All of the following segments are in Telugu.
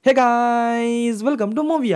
Hey guys welcome to movie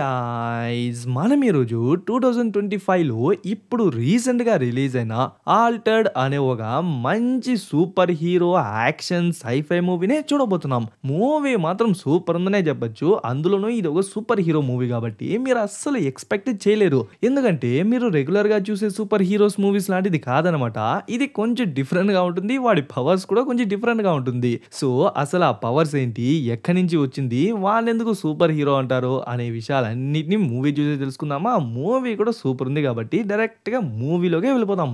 ice మనం ఈరోజు 2025లో ఇప్పుడు రీసెంట్గా రిలీజ్ అయిన ఆల్టర్డ్ అనే ఒక మంచి సూపర్ హీరో యాక్షన్ సైఫై మూవీనే చూడబోతున్నాం. మూవీ మాత్రం సూపర్ ఉందనే చెప్పొచ్చు. అందులోనూ ఇది ఒక సూపర్ హీరో మూవీ కాబట్టి మీరు అస్సలు ఎక్స్పెక్ట్ చేయలేరు. ఎందుకంటే మీరు రెగ్యులర్గా చూసే సూపర్ హీరోస్ మూవీస్ లాంటిది కాదనమాట. ఇది కొంచెం డిఫరెంట్గా ఉంటుంది. వాడి పవర్స్ కూడా కొంచెం డిఫరెంట్గా ఉంటుంది. సో అసలు ఆ పవర్స్ ఏంటి, ఎక్కడి నుంచి వచ్చింది, వాళ్ళెందుకు సూపర్ హీరో అంటారు అనే విషయాలన్నిటిని మూవీ చూసి తెలుసుకుందామా. మూవీ కూడా సూపర్ ఉంది కాబట్టి డైరెక్ట్గా మూవీలోకే వెళ్ళిపోదాం.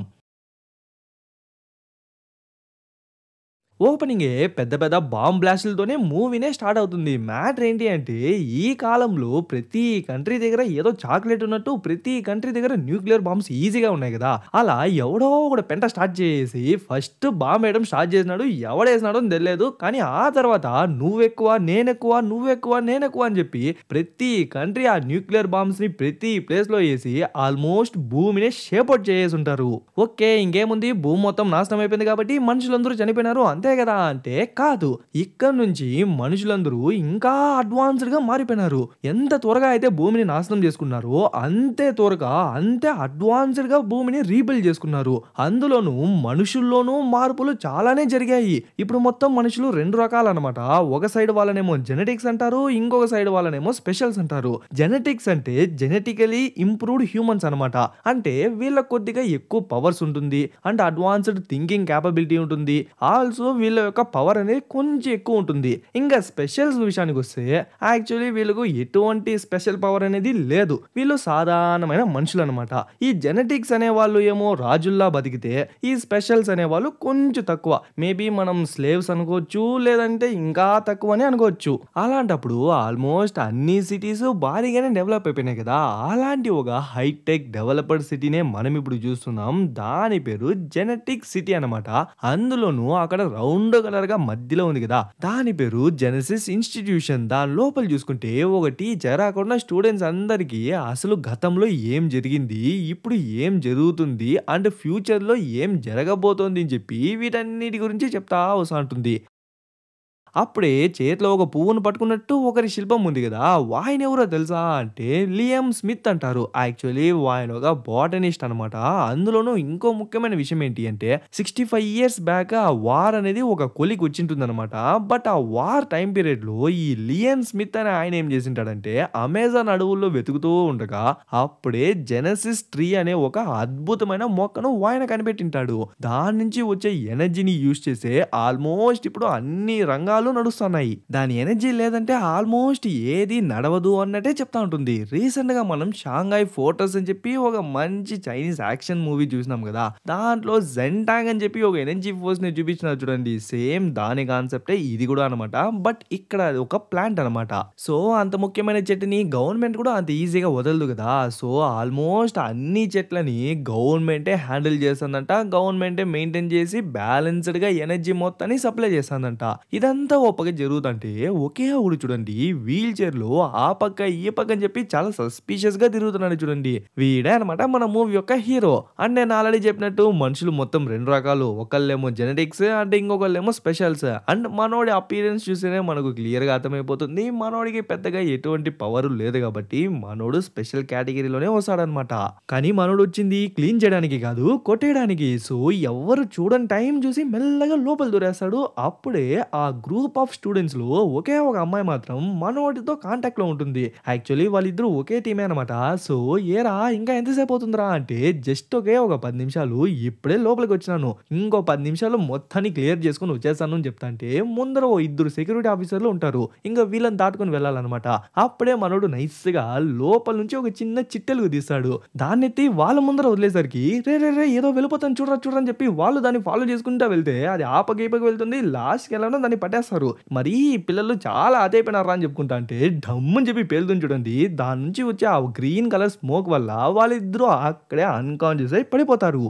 ఓపెనింగే పెద్ద పెద్ద బాంబ్ బ్లాస్టులతోనే మూవీనే స్టార్ట్ అవుతుంది. మ్యాటర్ ఏంటి అంటే ఈ కాలంలో ప్రతి కంట్రీ దగ్గర ఏదో చాక్లెట్ ఉన్నట్టు ప్రతి కంట్రీ దగ్గర న్యూక్లియర్ బాంబ్స్ ఈజీగా ఉన్నాయి కదా. అలా ఎవడో ఒకడు పెంట స్టార్ట్ చేసి ఫస్ట్ బాంబ్ వేయడం స్టార్ట్ చేసినాడు. ఎవడేసినాడో తెలియదు, కానీ ఆ తర్వాత నువ్వెక్కువ నేనెక్కువ నువ్వెక్కువ నేనెక్కువ అని చెప్పి ప్రతి కంట్రీ ఆ న్యూక్లియర్ బాంబ్స్ ని ప్రతి ప్లేస్ లో వేసి ఆల్మోస్ట్ భూమిని షేపౌట్ చేసి ఉంటారు. ఓకే, ఇంకేముంది, భూమి మొత్తం నాశనం అయిపోయింది కాబట్టి మనుషులందరూ చనిపోయినారు అంతే కదా అంటే కాదు. ఇక్కడ నుంచి మనుషులందరూ ఇంకా అడ్వాన్స్డ్ గా మారిపోయినారు. ఎంత త్వరగా అయితే భూమిని నాశనం చేసుకున్నారో అంతే త్వరగా అంతే అడ్వాన్స్డ్ గా భూమిని రీబిల్డ్ చేసుకున్నారు. అందులోనూ మనుషుల్లోనూ మార్పులు చాలానే జరిగాయి. ఇప్పుడు మొత్తం మనుషులు రెండు రకాలన్నమాట. ఒక సైడ్ వాళ్ళనేమో జెనెటిక్స్ అంటారు, ఇంకొక సైడ్ వాళ్ళనేమో స్పెషల్స్ అంటారు. జెనెటిక్స్ అంటే జెనెటికలీ ఇంప్రూవ్డ్ హ్యూమన్స్ అనమాట. అంటే వీళ్ళకి కొద్దిగా ఎక్కువ పవర్స్ ఉంటుంది అండ్ అడ్వాన్స్డ్ థింకింగ్ క్యాపబిలిటీ ఉంటుంది. ఆల్సో వీళ్ళ యొక్క పవర్ అనేది కొంచెం ఎక్కువ ఉంటుంది. ఇంకా స్పెషల్స్ విషయానికి వస్తే యాక్చువల్లీ వీళ్ళకు ఎటువంటి స్పెషల్ పవర్ అనేది లేదు. వీళ్ళు సాధారణమైన మనుషులు అనమాట. ఈ జెనెటిక్స్ అనే వాళ్ళు ఏమో రాజుల్లా బతికితే ఈ స్పెషల్స్ అనే వాళ్ళు కొంచెం తక్కువ. మేబీ మనం స్లేవ్స్ అనుకోవచ్చు, లేదంటే ఇంకా తక్కువ అని అనుకోవచ్చు. అలాంటప్పుడు ఆల్మోస్ట్ అన్ని సిటీస్ భారీగానే డెవలప్ అయిపోయినాయి కదా. అలాంటి ఒక హైటెక్ డెవలప్డ్ సిటీనే మనం ఇప్పుడు చూస్తున్నాం. దాని పేరు జెనెటిక్ సిటీ అనమాట. అందులోనూ అక్కడ రౌండ్ కలర్ గా మధ్యలో ఉంది కదా, దాని పేరు జెనసిస్ ఇన్స్టిట్యూషన్. దాని లోపల చూసుకుంటే ఒక టీచర్ అక్కడ ఉన్న స్టూడెంట్స్ అందరికీ అసలు గతంలో ఏం జరిగింది, ఇప్పుడు ఏం జరుగుతుంది అండ్ ఫ్యూచర్ లో ఏం జరగబోతోంది అని చెప్పి వీటన్నిటి గురించి చెప్తా వస్తా ఉంటుంది. అప్పుడే చేతిలో ఒక పువ్వును పట్టుకున్నట్టు ఒకరి శిల్పం ఉంది కదా, వాయన ఎవరో తెలుసా అంటే లియం స్మిత్ అంటారు. యాక్చువల్లీ వాయన ఒక బాటనిస్ట్ అనమాట. అందులోనూ ఇంకో ముఖ్యమైన విషయం ఏంటి అంటే 65 years బ్యాక్ ఆ వార్ అనేది ఒక కొలికి వచ్చింటుంది అనమాట. బట్ ఆ వార్ టైం పీరియడ్ లో ఈ లియన్ స్మిత్ అనే ఆయన ఏం చేసింటాడంటే అమెజాన్ అడవుల్లో వెతుకుతూ ఉండగా అప్పుడే జెనసిస్ ట్రీ అనే ఒక అద్భుతమైన మొక్కను ఆయన కనిపెట్టింటాడు. దాని నుంచి వచ్చే ఎనర్జీని యూజ్ చేసే ఆల్మోస్ట్ ఇప్పుడు అన్ని రంగాలు నడుస్తున్నాయి. దాని ఎనర్జీ లేదంటే ఆల్మోస్ట్ ఏది నడవదు అన్నట్టే చెప్తా ఉంటుంది. రీసెంట్ గా మనం షాంఘై ఫోర్ట్రెస్ అని చెప్పి ఒక మంచి చైనీస్ యాక్షన్ మూవీ చూసినాం కదా. దాంట్లో జెంటాంగ్ అని చెప్పి ఒక ఎనర్జీ ఫోర్స్ ని చూపించినారు చూడండి. సేమ్ దాని కాన్సెప్టే ఇది కూడా అనమాట. బట్ ఇక్కడ అది ఒక ప్లాంట్ అనమాట. సో అంత ముఖ్యమైన చెట్టుని గవర్నమెంట్ కూడా అంత ఈజీగా వదలదు కదా. సో ఆల్మోస్ట్ అన్ని చెట్లని గవర్నమెంటే హ్యాండిల్ చేస్తుందంట. గవర్నమెంటే మెయింటైన్ చేసి బ్యాలెన్స్డ్ గా ఎనర్జీ మొత్తాన్ని సప్లై చేస్తుందంట. ఇదంతా ఓ పక్క జరుగుతుంటే ఒకే ఒకడు చూడండి వీల్ చైర్ లో ఆ పక్క ఈ పక్క అని చెప్పి చాలా సస్పీషియస్ గా తిరుగుతున్నాడు చూడండి. వీడే అనమాట మన మూవీ యొక్క హీరో. అండ్ నేను ఆల్రెడీ చెప్పినట్టు మనుషులు మొత్తం రెండు రకాలు. ఒకళ్ళేమో జెనెటిక్స్ అంటే ఇంకొకళ్ళేమో స్పెషల్స్. అండ్ మనోడి అపీరెన్స్ చూస్తేనే మనకు క్లియర్ గా అర్థమైపోతుంది మనోడికి పెద్దగా ఎటువంటి పవర్ లేదు కాబట్టి మనోడు స్పెషల్ కేటగిరీలోనే వస్తాడనమాట. కానీ మనోడు వచ్చింది క్లీన్ చేయడానికి కాదు, కొట్టేయడానికి. సో ఎవరు చూడని టైం చూసి మెల్లగా లోపల దూరేస్తాడు. అప్పుడే ఆ గ్రూప్ ఆఫ్ స్టూడెంట్స్ లో ఒకే ఒక అమ్మాయి మాత్రం మనోడితో కాంటాక్ట్ లో ఉంటుంది. యాక్చువల్లీ వాళ్ళిద్దరూ ఒకే టీమే అనమాట. సో ఏరా ఇంకా ఎంతసేపు అవుతుందిరా అంటే జస్ట్ ఒకే ఒక 10 నిమిషాలు, ఇప్పుడే లోపలికి వచ్చినాను, ఇంకో 10 నిమిషాలు మొత్తాన్ని క్లియర్ చేసుకుని వచ్చేస్తాను అని చెప్తా అంటే ముందర ఓ ఇద్దరు సెక్యూరిటీ ఆఫీసర్లు ఉంటారు. ఇంకా వీళ్ళని దాటుకుని వెళ్ళాలన్నమాట. అప్పుడే మనోడు నైస్ గా లోపల నుంచి ఒక చిన్న చిట్టెలుగు తీస్తాడు. దాన్ని ఎత్తి వాళ్ళ ముందర వదిలేసరికి రే రే రే ఏదో వెళ్ళిపోతాను చూడరా చూడరా అని చెప్పి వాళ్ళు దాన్ని ఫాలో చేసుకుంటా వెళ్తే అది ఆపకి ఈపకి వెళ్తుంది. లాస్ట్కి వెళ్ళడం దాన్ని పట్టేస్తారు. మరి పిల్లలు చాలా అదైపోయినారా అని చెప్పుకుంటా అంటే డమ్మని చెప్పి పేలుతుంది చూడండి. దాని నుంచి వచ్చే ఆ గ్రీన్ కలర్ స్మోక్ వల్ల వాళ్ళిద్దరూ అక్కడే అన్కాన్షియస్ అయి పడిపోతారు.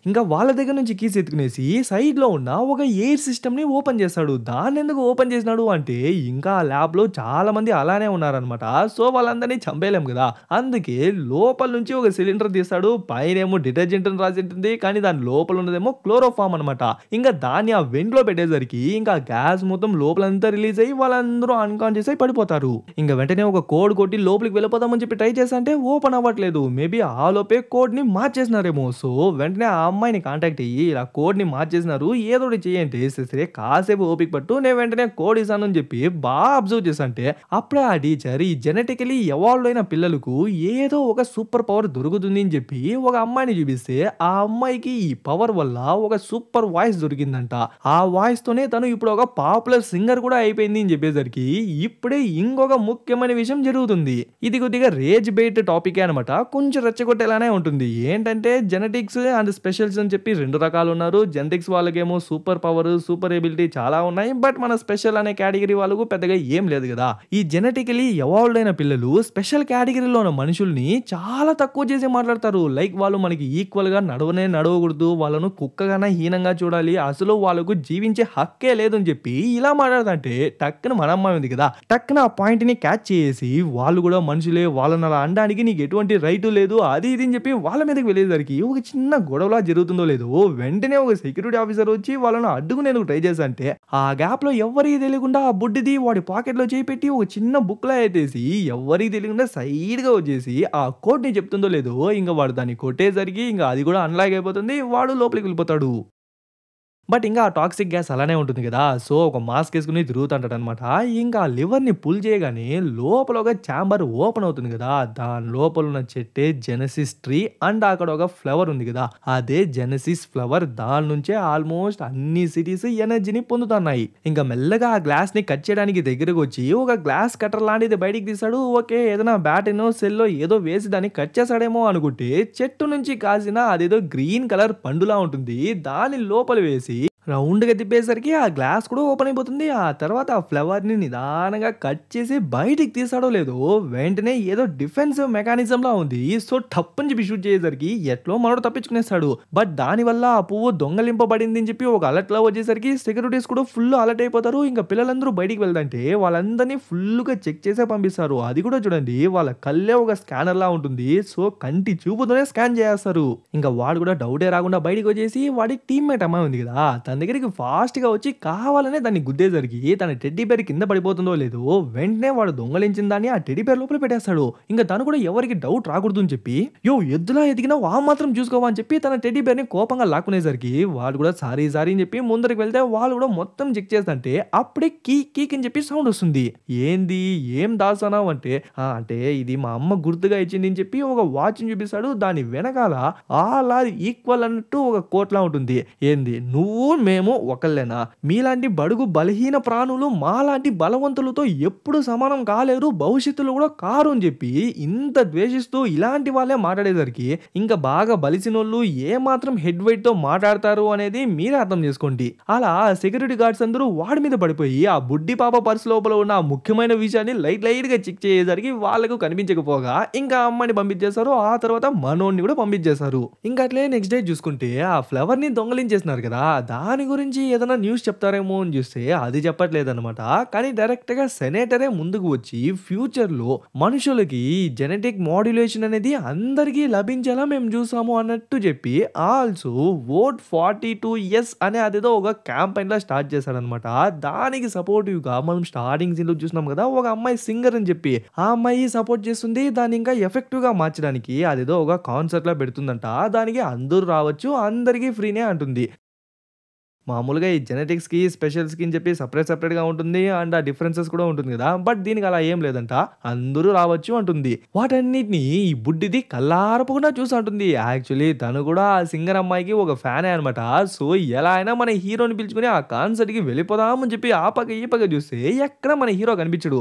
ఇంకా వాళ్ళ దగ్గర నుంచి కీస్ ఎత్తుకునేసి సైడ్ లో ఉన్న ఒక ఎయిర్ సిస్టమ్ ని ఓపెన్ చేస్తాడు. దాన్ని ఎందుకు ఓపెన్ చేసినాడు అంటే ఇంకా ల్యాబ్ లో చాలా మంది అలానే ఉన్నారనమాట. సో వాళ్ళందరినీ చంపేయలేం కదా, అందుకే లోపల నుంచి ఒక సిలిండర్ తీస్తాడు. పైన ఏమో డిటర్జెంట్ అని రాసి ఉంటుంది, కానీ దాని లోపల ఉన్నదేమో క్లోరోఫామ్ అనమాట. ఇంకా దాన్ని ఆ వెంట్ లో పెట్టేసరికి ఇంకా గ్యాస్ మొత్తం లోపలంతా రిలీజ్ అయ్యి వాళ్ళందరూ అన్కాన్షియస్ అయి పడిపోతారు. ఇంకా వెంటనే ఒక కోడ్ కొట్టి లోపలికి వెళ్ళిపోదామని చెప్పి ట్రై చేస్తా అంటే ఓపెన్ అవ్వట్లేదు. మేబీ ఆ లోపే కోడ్ ని మార్చేసినారేమో. సో వెంటనే ఆ అమ్మాయిని కాంటాక్ట్ అయ్యి ఇలా కోడ్ ని మార్చేసినారు, ఏదో ఒకటి చేయండి. సరే కాసేపు ఓపిక పట్టు, నేను వెంటనే కోడ్ ఇస్తాను అని చెప్పి బాగా అబ్జర్వ్ చేస్తుంటే అప్పుడే ఆ టీచర్ ఈ జెనెటికలీ ఎవాల్వ్ అయిన పిల్లలకు ఏదో ఒక సూపర్ పవర్ దొరుకుతుంది అని చెప్పి ఒక అమ్మాయిని చూపిస్తే ఆ అమ్మాయికి ఈ పవర్ వల్ల ఒక సూపర్ వాయిస్ దొరికిందంట. ఆ వాయిస్ తోనే తను ఇప్పుడు ఒక పాపులర్ సింగర్ కూడా అయిపోయింది అని చెప్పేసరికి ఇప్పుడే ఇంకొక ముఖ్యమైన విషయం జరుగుతుంది. ఇది కొద్దిగా రేజ్ బెయిట్ టాపిక్ అనమాట, కొంచెం రెచ్చగొట్టేలానే ఉంటుంది. ఏంటంటే జెనెటిక్స్ అండ్ స్పెషల్స్ అని చెప్పి రెండు రకాలు ఉన్నారు. జెనెటిక్స్ వాళ్ళకేమో సూపర్ పవర్ సూపర్ ఎబిలిటీ చాలా ఉన్నాయి, బట్ మన స్పెషల్ అనే కేటగిరీ వాళ్ళకు పెద్దగా ఏం లేదు కదా. ఈ జెనెటికలీ ఎవాల్వ్డ్ అయిన పిల్లలు స్పెషల్ కేటగిరీలో ఉన్న మనుషుల్ని చాలా తక్కువ చేసి మాట్లాడతారు. లైక్ వాళ్ళు మనకి ఈక్వల్ గా నడవకూడదు, వాళ్ళను కుక్కగానే హీనంగా చూడాలి, అసలు వాళ్ళకు జీవించే హక్కే లేదు అని చెప్పి ఇలా మాట్లాడదంటే టక్కున మన అమ్మాయి ఉంది కదా, టక్కున ఆ పాయింట్ ని క్యాచ్ చేసి వాళ్ళు కూడా మనుషులే, వాళ్ళని అలా అనడానికి నీకు ఎటువంటి రైటు లేదు అది ఇది అని చెప్పి వాళ్ళ మీదకి వెళ్ళేసరికి ఒక చిన్న గొడవలా జరుగుతుందో లేదో వెంటనే ఒక సెక్యూరిటీ ఆఫీసర్ వచ్చి వాళ్ళను అడ్డుకునేందుకు ట్రై చేశాంటే ఆ గ్యాప్ లో ఎవరికి తెలియకుండా ఆ బుడ్డిది వాడి పాకెట్ లో చేయి పెట్టి ఒక చిన్న బుక్ లా ఎత్తేసి ఎవరికి తెలియకుండా సైడ్ గా వచ్చేసి ఆ కోడ్ ని చెప్తుందో లేదో ఇంకా వాడు దాన్ని కొట్టేసరికి ఇంకా అది కూడా అన్లాగ్ అయిపోతుంది, వాడు లోపలికి వెళ్ళిపోతాడు. బట్ ఇంకా ఆ టాక్సిక్ గ్యాస్ అలానే ఉంటుంది కదా. సో ఒక మాస్క్ వేసుకుని తిరుగుతుంటాడు అనమాట. ఇంకా ఆ లివర్ ని పుల్ చేయగానే లోపల ఒక ఛాంబర్ ఓపెన్ అవుతుంది కదా, దాని లోపల ఉన్న చెట్టే జెనసిస్ ట్రీ అండ్ అక్కడ ఒక ఫ్లవర్ ఉంది కదా, అదే జెనసిస్ ఫ్లవర్. దాని నుంచే ఆల్మోస్ట్ అన్ని సిటీస్ ఎనర్జీని పొందుతున్నాయి. ఇంకా మెల్లగా ఆ గ్లాస్ ని కట్ చేయడానికి దగ్గరకు వచ్చి ఒక గ్లాస్ కటర్ లాంటిది బయటికి తీసాడు. ఓకే ఏదైనా బ్యాటెనో సెల్లో ఏదో వేసి దాన్ని కట్ చేసాడేమో అనుకుంటే చెట్టు నుంచి కాసిన అదేదో గ్రీన్ కలర్ పండులా ఉంటుంది, దాని లోపల వేసి రౌండ్గా తిప్పేసరికి ఆ గ్లాస్ కూడా ఓపెన్ అయిపోతుంది. ఆ తర్వాత ఆ ఫ్లవర్ని నిదానంగా కట్ చేసి బయటికి తీసాడో లేదో వెంటనే ఏదో డిఫెన్సివ్ మెకానిజం లా ఉంది. సో టప్పని చెప్పి షూట్ చేసేసరికి ఎట్లో మనోడు తప్పించుకునేస్తాడు. బట్ దానివల్ల ఆ పువ్వు దొంగలింపబడింది అని చెప్పి ఒక అలర్ట్ లా వచ్చేసరికి సెక్యూరిటీస్ కూడా ఫుల్ అలర్ట్ అయిపోతారు. ఇంకా పిల్లలందరూ బయటికి వెళ్దంటే వాళ్ళందరినీ ఫుల్గా చెక్ చేసే పంపిస్తారు. అది కూడా చూడండి వాళ్ళ కళ్ళే ఒక స్కానర్ లా ఉంటుంది. సో కంటి చూపుతోనే స్కాన్ చేస్తారు. ఇంకా వాడు కూడా డౌటే రాకుండా బయటికి వచ్చేసి వాడి టీమ్మేట్ అమ్మాయి ఉంది కదా తన దగ్గరికి ఫాస్ట్ గా వచ్చి కావాలనే దాన్ని గుద్దేసరికి తన టెడ్డీ బేర్ కింద పడిపోతుందో లేదో వెంటనే వాడు దొంగలించిన దాన్ని ఆ టెడ్డీ బేర్ లోపల పెట్టేస్తాడు. ఇంకా తను కూడా ఎవరికి డౌట్ రాకూడదు అని చెప్పి ఎద్దులా ఎదిగినా వా మాత్రం చూసుకోవా అని చెప్పి తన టెడ్డీ బేర్ ని కోపంగా లాక్కునేసరికి వాడు కూడా సారీ అని చెప్పి ముందరికి వెళ్తే వాళ్ళు కూడా మొత్తం చెక్ చేస్తుంటే అప్పుడే కీక్ అని చెప్పి సౌండ్ వస్తుంది. ఏంది ఏం దాసానావు అంటే అంటే ఇది మా అమ్మ గుర్తుగా ఇచ్చింది అని చెప్పి ఒక వాచ్ చూపిస్తాడు. దాని వెనకాల అలా ఈక్వల్ అన్నట్టు ఒక కోట్లా ఉంటుంది. ఏంది నువ్వు మేము ఒకళ్ళేనా, మీలాంటి బడుగు బలహీన ప్రాణులు మాలాంటి బలవంతులతో ఎప్పుడు సమానం కాలేరు, భవిష్యత్తులో కూడా కారు అని చెప్పి ఇంత ద్వేషిస్తూ ఇలాంటి వాళ్ళే మాట్లాడేసరికి ఇంకా బాగా బలిసినోళ్ళు ఏ మాత్రం హెడ్ వెయిట్ తో మాట్లాడతారు అనేది మీరే అర్థం చేసుకోండి. అలా సెక్యూరిటీ గార్డ్స్ అందరూ వాడి మీద పడిపోయి ఆ బుడ్డి పాప పర్స్ లోపల ఉన్న ముఖ్యమైన విషయాన్ని లైట్ గా చెక్ చేసేసరికి వాళ్ళకు కనిపించకపోగా ఇంకా అమ్మాయిని పంపించేశారు. ఆ తర్వాత మనోడిని కూడా పంపించేశారు. ఇంకా అట్లే నెక్స్ట్ డే చూసుకుంటే ఆ ఫ్లవర్ ని దొంగలించేసినారు కదా, దాని గురించి ఏదైనా న్యూస్ చెప్తారేమో అని చూస్తే అది చెప్పట్లేదన్నమాట. కానీ డైరెక్ట్ గా సెనేటరే ముందుకు వచ్చి ఫ్యూచర్ లో మనుషులకి జెనెటిక్ మాడ్యులేషన్ అనేది అందరికీ లభించేలా మేము చూసాము అన్నట్టు చెప్పి ఆల్సో ఓట్ 42 అనే అదేదో ఒక క్యాంపెయిన్ లా స్టార్ట్ చేశాడనమాట. దానికి సపోర్టివ్ గా మనం స్టార్టింగ్ సీన్ లో చూసినాం కదా ఒక అమ్మాయి సింగర్ అని చెప్పి, ఆ అమ్మాయి సపోర్ట్ చేస్తుంది. దాన్ని ఇంకా ఎఫెక్టివ్ గా మార్చడానికి అదేదో ఒక కాన్సర్ట్ లా పెడుతుందంట. దానికి అందరూ రావచ్చు, అందరికీ ఫ్రీనే అంటుంది. మామూలుగా ఈ జెనెటిక్స్‌కి, స్పెషల్స్‌కి అని చెప్పి సెపరేట్‌గా ఉంటుంది. అండ్ ఆ డిఫరెన్సెస్ కూడా ఉంటుంది కదా. బట్ దీనికి అలా ఏం లేదంట. అందరూ రావచ్చు అంటుంది. వాటన్నిటిని ఈ బుడ్డిది కళ్ళారపకుండా చూసి అంటుంది. యాక్చువల్లీ తను కూడా ఆ సింగర్ అమ్మాయికి ఒక ఫ్యానే అనమాట. సో ఎలా అయినా మన హీరోని పిలుచుకొని ఆ కాన్సర్ట్‌కి వెళ్ళిపోదాం అని చెప్పి ఆ పక్క ఈ పక్క చూస్తే ఎక్కడ మన హీరో కనిపించడు.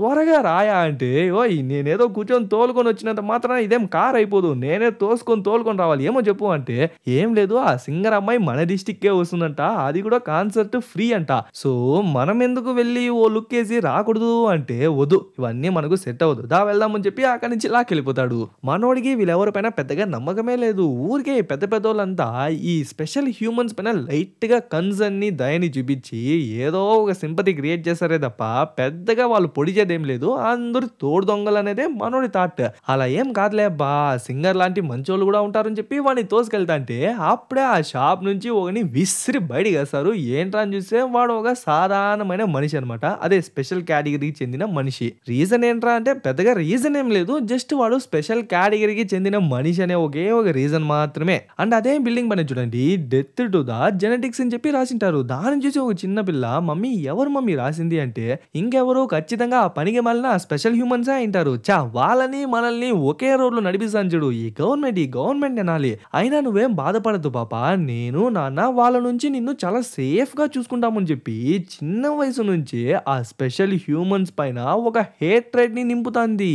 త్వరగా రాయా అంటే నేనేదో కూర్చొని తోలుకొని వచ్చినంత మాత్రాన ఇదేం కార్ అయిపోదు. నేనే తోలుకొని రావాలి ఏమో చెప్పు అంటే ఏం లేదు ఆ సింగర్ అమ్మాయి మన డిస్టిక్కే వస్తుందంట. అది కూడా కాన్సర్ట్ ఫ్రీ అంట. సో, మనం ఎందుకు వెళ్లి ఓ లుక్కేసి రాకూడదు అంటే, వద్దు ఇవన్నీ మనకు సెట్ అవ్వదు. దా వెళ్దాం అని చెప్పి అక్కడి నుంచి లాక్కెళ్ళిపోతాడు. మనోడికి వీళ్ళెవరి పైన పెద్దగా నమ్మకమే లేదు. ఊరికే పెద్ద పెద్దోళ్ళంతా ఈ స్పెషల్ హ్యూమన్స్ పైన లైట్‌గా కన్సర్న్‌ని, దయని చూపించి ఏదో ఒక సింపతి క్రియేట్ చేస్తారే తప్ప పెద్దగా వాళ్ళు పొడిచేదేం లేదు. అందరూ తోడు దొంగలనేదే మనోడి థాట్. అలా ఏం కాదులే అబ్బా! సింగర్ లాంటి మంచోళ్ళు కూడా ఉంటారని చెప్పి వాడిని తోసుకెళ్తాంటే అప్పుడే ఆ షాప్ నుంచి ఒకడిని విసిరి బయటికేస్తారు. ఏంట్రా అని చూస్తే వాడు ఒక సాధారణమైన మనిషి అనమాట. అదే స్పెషల్ కేటగిరీకి చెందిన మనిషి. రీజన్ ఏంట్రా అంటే పెద్దగా రీజన్ ఏం లేదు. జస్ట్ వాడు స్పెషల్ కేటగిరీకి చెందిన మనిషి అనే ఒకే ఒక రీజన్ మాత్రమే. అండ్ అదే బిల్డింగ్ పైన చూడండి డెత్ టు ద జెనెటిక్స్ అని చెప్పి రాసింటారు. దాన్ని చూసి ఒక చిన్న పిల్ల మమ్మీ ఎవరు మమ్మీ రాసింది అంటే ఇంకెవరు ఖచ్చితంగా ఆ పనికి మాలిన స్పెషల్ హ్యూమన్సే అయింటారు. వాళ్ళని మనల్ని ఒకే రోడ్లో నడిపిస్తాను చూడు. ఈ గవర్నమెంట్ అనాలి. అయినా నువ్వేం బాధపడద్దు పాప. నేను నాన్న వాళ్ళ నుంచి నిన్ను చాలా సేఫ్ గా చూసుకుంటామని చెప్పి చిన్న వయసు నుంచే ఆ స్పెషల్ హ్యూమన్స్ పైన ఒక హేట్రెడ్ ని నింపుతాంది.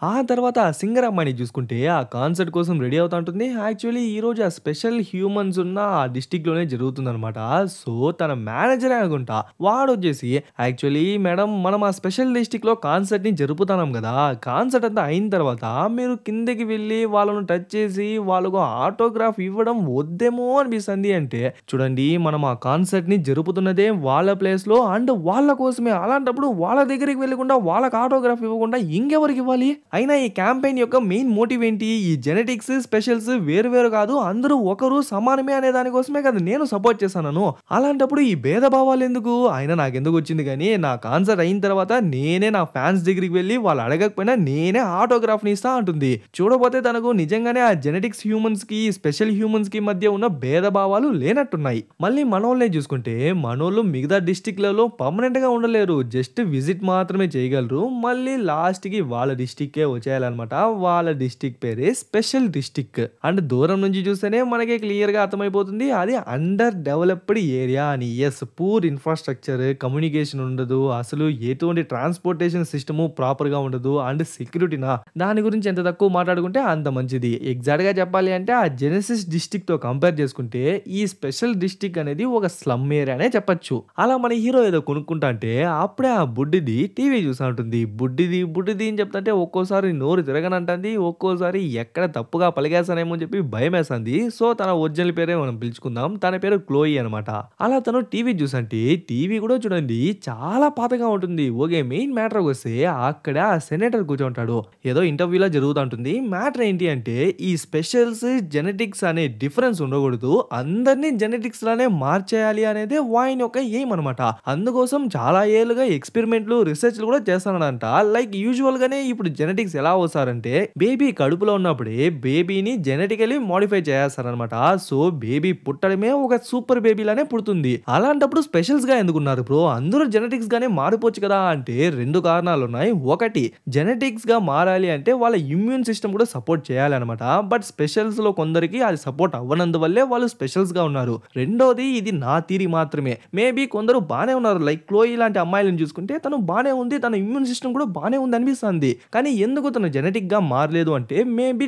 ఆ తర్వాత ఆ సింగర్ అమ్మాయిని చూసుకుంటే ఆ కాన్సర్ట్ కోసం రెడీ అవుతా ఉంటుంది. యాక్చువల్లీ ఈరోజు ఆ స్పెషల్ హ్యూమన్స్ ఉన్న ఆ డిస్ట్రిక్ట్‌లోనే జరుగుతుందనమాట. సో, తన మేనేజరే అనుకుంటా. వాడొచ్చేసి యాక్చువల్లీ మేడం మనం ఆ స్పెషల్ డిస్ట్రిక్ట్‌లో కాన్సర్ట్‌ని జరుపుతున్నాం గదా! కాన్సర్ట్ అంతా అయిన తర్వాత మీరు కిందకి వెళ్లి వాళ్ళను టచ్ చేసి వాళ్ళకు ఆటోగ్రాఫ్ ఇవ్వడం వద్దేమో అనిపిస్తుంది అంటే, చూడండి మనం ఆ కాన్సర్ట్‌ని జరుపుతున్నదే వాళ్ళ ప్లేస్‌లో అండ్ వాళ్ళ కోసమే. అలాంటప్పుడు వాళ్ళ దగ్గరికి వెళ్ళకుండా వాళ్ళకి ఆటోగ్రాఫ్ ఇవ్వకుండా ఇంకెవరికి ఇవ్వాలి? అయినా ఈ క్యాంపెయిన్ యొక్క మెయిన్ మోటివ్ ఏంటి? ఈ జెనెటిక్స్, స్పెషల్స్ వేరు వేరు కాదు. అందరూ ఒకరు సమానమే అనే దాని కోసమే కదా నేను సపోర్ట్ చేశాను. అలాంటప్పుడు ఈ భేదభావాలు ఎందుకు? అయినా నాకెందుకు వచ్చింది గానీ నా కాన్సర్ట్ అయిన తర్వాత నేనే నా ఫ్యాన్స్ దగ్గరికి వెళ్లి వాళ్ళు అడగకపోయినా నేనే ఆటోగ్రాఫ్‌ని ఇస్తా అంటుంది. చూడబోతే తనకు నిజంగానే ఆ జెనెటిక్స్ హ్యూమన్స్ కి, స్పెషల్ హ్యూమన్స్ కి మధ్య ఉన్న భేదభావాలు లేనట్టున్నాయి. మళ్ళీ మనోళ్ళనే చూసుకుంటే మనోళ్ళు మిగతా డిస్ట్రిక్ట్‌లలో పర్మనెంట్ గా ఉండలేరు. జస్ట్ విజిట్ మాత్రమే చేయగలరు. మళ్ళీ లాస్ట్ కి వాళ్ళ డిస్ట్రిక్ట్ వచ్చేయాలన్నమాట. వాళ్ళ డిస్ట్రిక్ట్ పేరే స్పెషల్ డిస్ట్రిక్ట్. అండ్ దూరం నుంచి చూస్తేనే మనకి క్లియర్ గా అర్థమైపోతుంది అది అండర్ డెవలప్డ్ ఏరియా అని. ఎస్, పూర్ ఇన్ఫ్రాస్ట్రక్చర్, కమ్యూనికేషన్ ఉండదు. అసలు ఎటువంటి ట్రాన్స్పోర్టేషన్ సిస్టమ్ ప్రాపర్ గా ఉండదు. అండ్ సెక్యూరిటీనా దాని గురించి ఎంత తక్కువ మాట్లాడుకుంటే అంత మంచిది. ఎగ్జాక్ట్ గా చెప్పాలి అంటే ఆ జెనెసిస్ డిస్ట్రిక్ట్ తో కంపేర్ చేసుకుంటే ఈ స్పెషల్ డిస్ట్రిక్ట్ అనేది ఒక స్లమ్ ఏరియానే చెప్పొచ్చు. అలా మన హీరో ఏదో కొనుక్కుంటా అంటే అప్పుడే ఆ బుడ్డిది టీవీ చూసా ఉంటుంది. బుడ్డిది అని చెప్తుంటే ఒక్కోసారి నోరు తిరగనంటుంది. ఒక్కోసారి ఎక్కడ తప్పుగా పలికేస్తానేమో అని చెప్పి భయమేస్తుంది. సో, తన ఒరిజినల్ పేరే మనం పిలుచుకుందాం. తన పేరు క్లోయి అనమాట. అలా తను టీవీ చూసంటే టీవీ కూడా చూడండి చాలా పాతగా ఉంటుంది. ఓకే, మెయిన్ మ్యాటర్ వస్తే అక్కడ సెనేటర్ కూర్చుంటాడు. ఏదో ఇంటర్వ్యూలా జరుగుతూ ఉంటుంది. మ్యాటర్ ఏంటి అంటే ఈ స్పెషల్స్, జెనెటిక్స్ అనే డిఫరెన్స్ ఉండకూడదు. అందరినీ జెనెటిక్స్ లానే మార్చేయాలి అనేది వాయిన్ యొక్క ఎయిమ్ అనమాట. అందుకోసం చాలా ఏళ్ళుగా ఎక్స్పెరిమెంట్లు, రీసెర్చ్లు కూడా చేస్తానంట. లైక్ యూజువల్ గానే ఇప్పుడు జెనెటిక్స్ ఎలా వస్తారంటే బేబీ కడుపులో ఉన్నప్పుడే బేబీని జెనెటికలీ మోడిఫై చేస్తారనమాట. సో, బేబీ పుట్టడమే ఒక సూపర్ బేబీ లానే పుడుతుంది. అలాంటప్పుడు స్పెషల్స్ గా ఎందుకున్నారు బ్రో? అందరూ జెనెటిక్స్ గానే మారిపోవచ్చు కదా అంటే రెండు కారణాలు ఉన్నాయి. ఒకటి, జెనెటిక్స్ గా మారాలి అంటే వాళ్ళ ఇమ్యూన్ సిస్టమ్ కూడా సపోర్ట్ చేయాలి అనమాట. బట్ స్పెషల్స్ లో కొందరికి అది సపోర్ట్ అవ్వనందువల్లే వాళ్ళు స్పెషల్స్ గా ఉన్నారు. రెండోది, ఇది నా థియరీ మాత్రమే. మేబీ కొందరు బానే ఉన్నారు. లైక్ క్లోయి లాంటి అమ్మాయిలను చూసుకుంటే తను బానే ఉంది. తన ఇమ్యూన్ సిస్టమ్ కూడా బానే ఉంది అనిపిస్తుంది. కానీ ఎందుకు తను జెనెటిక్ గా మారలేదు అంటే మేబీ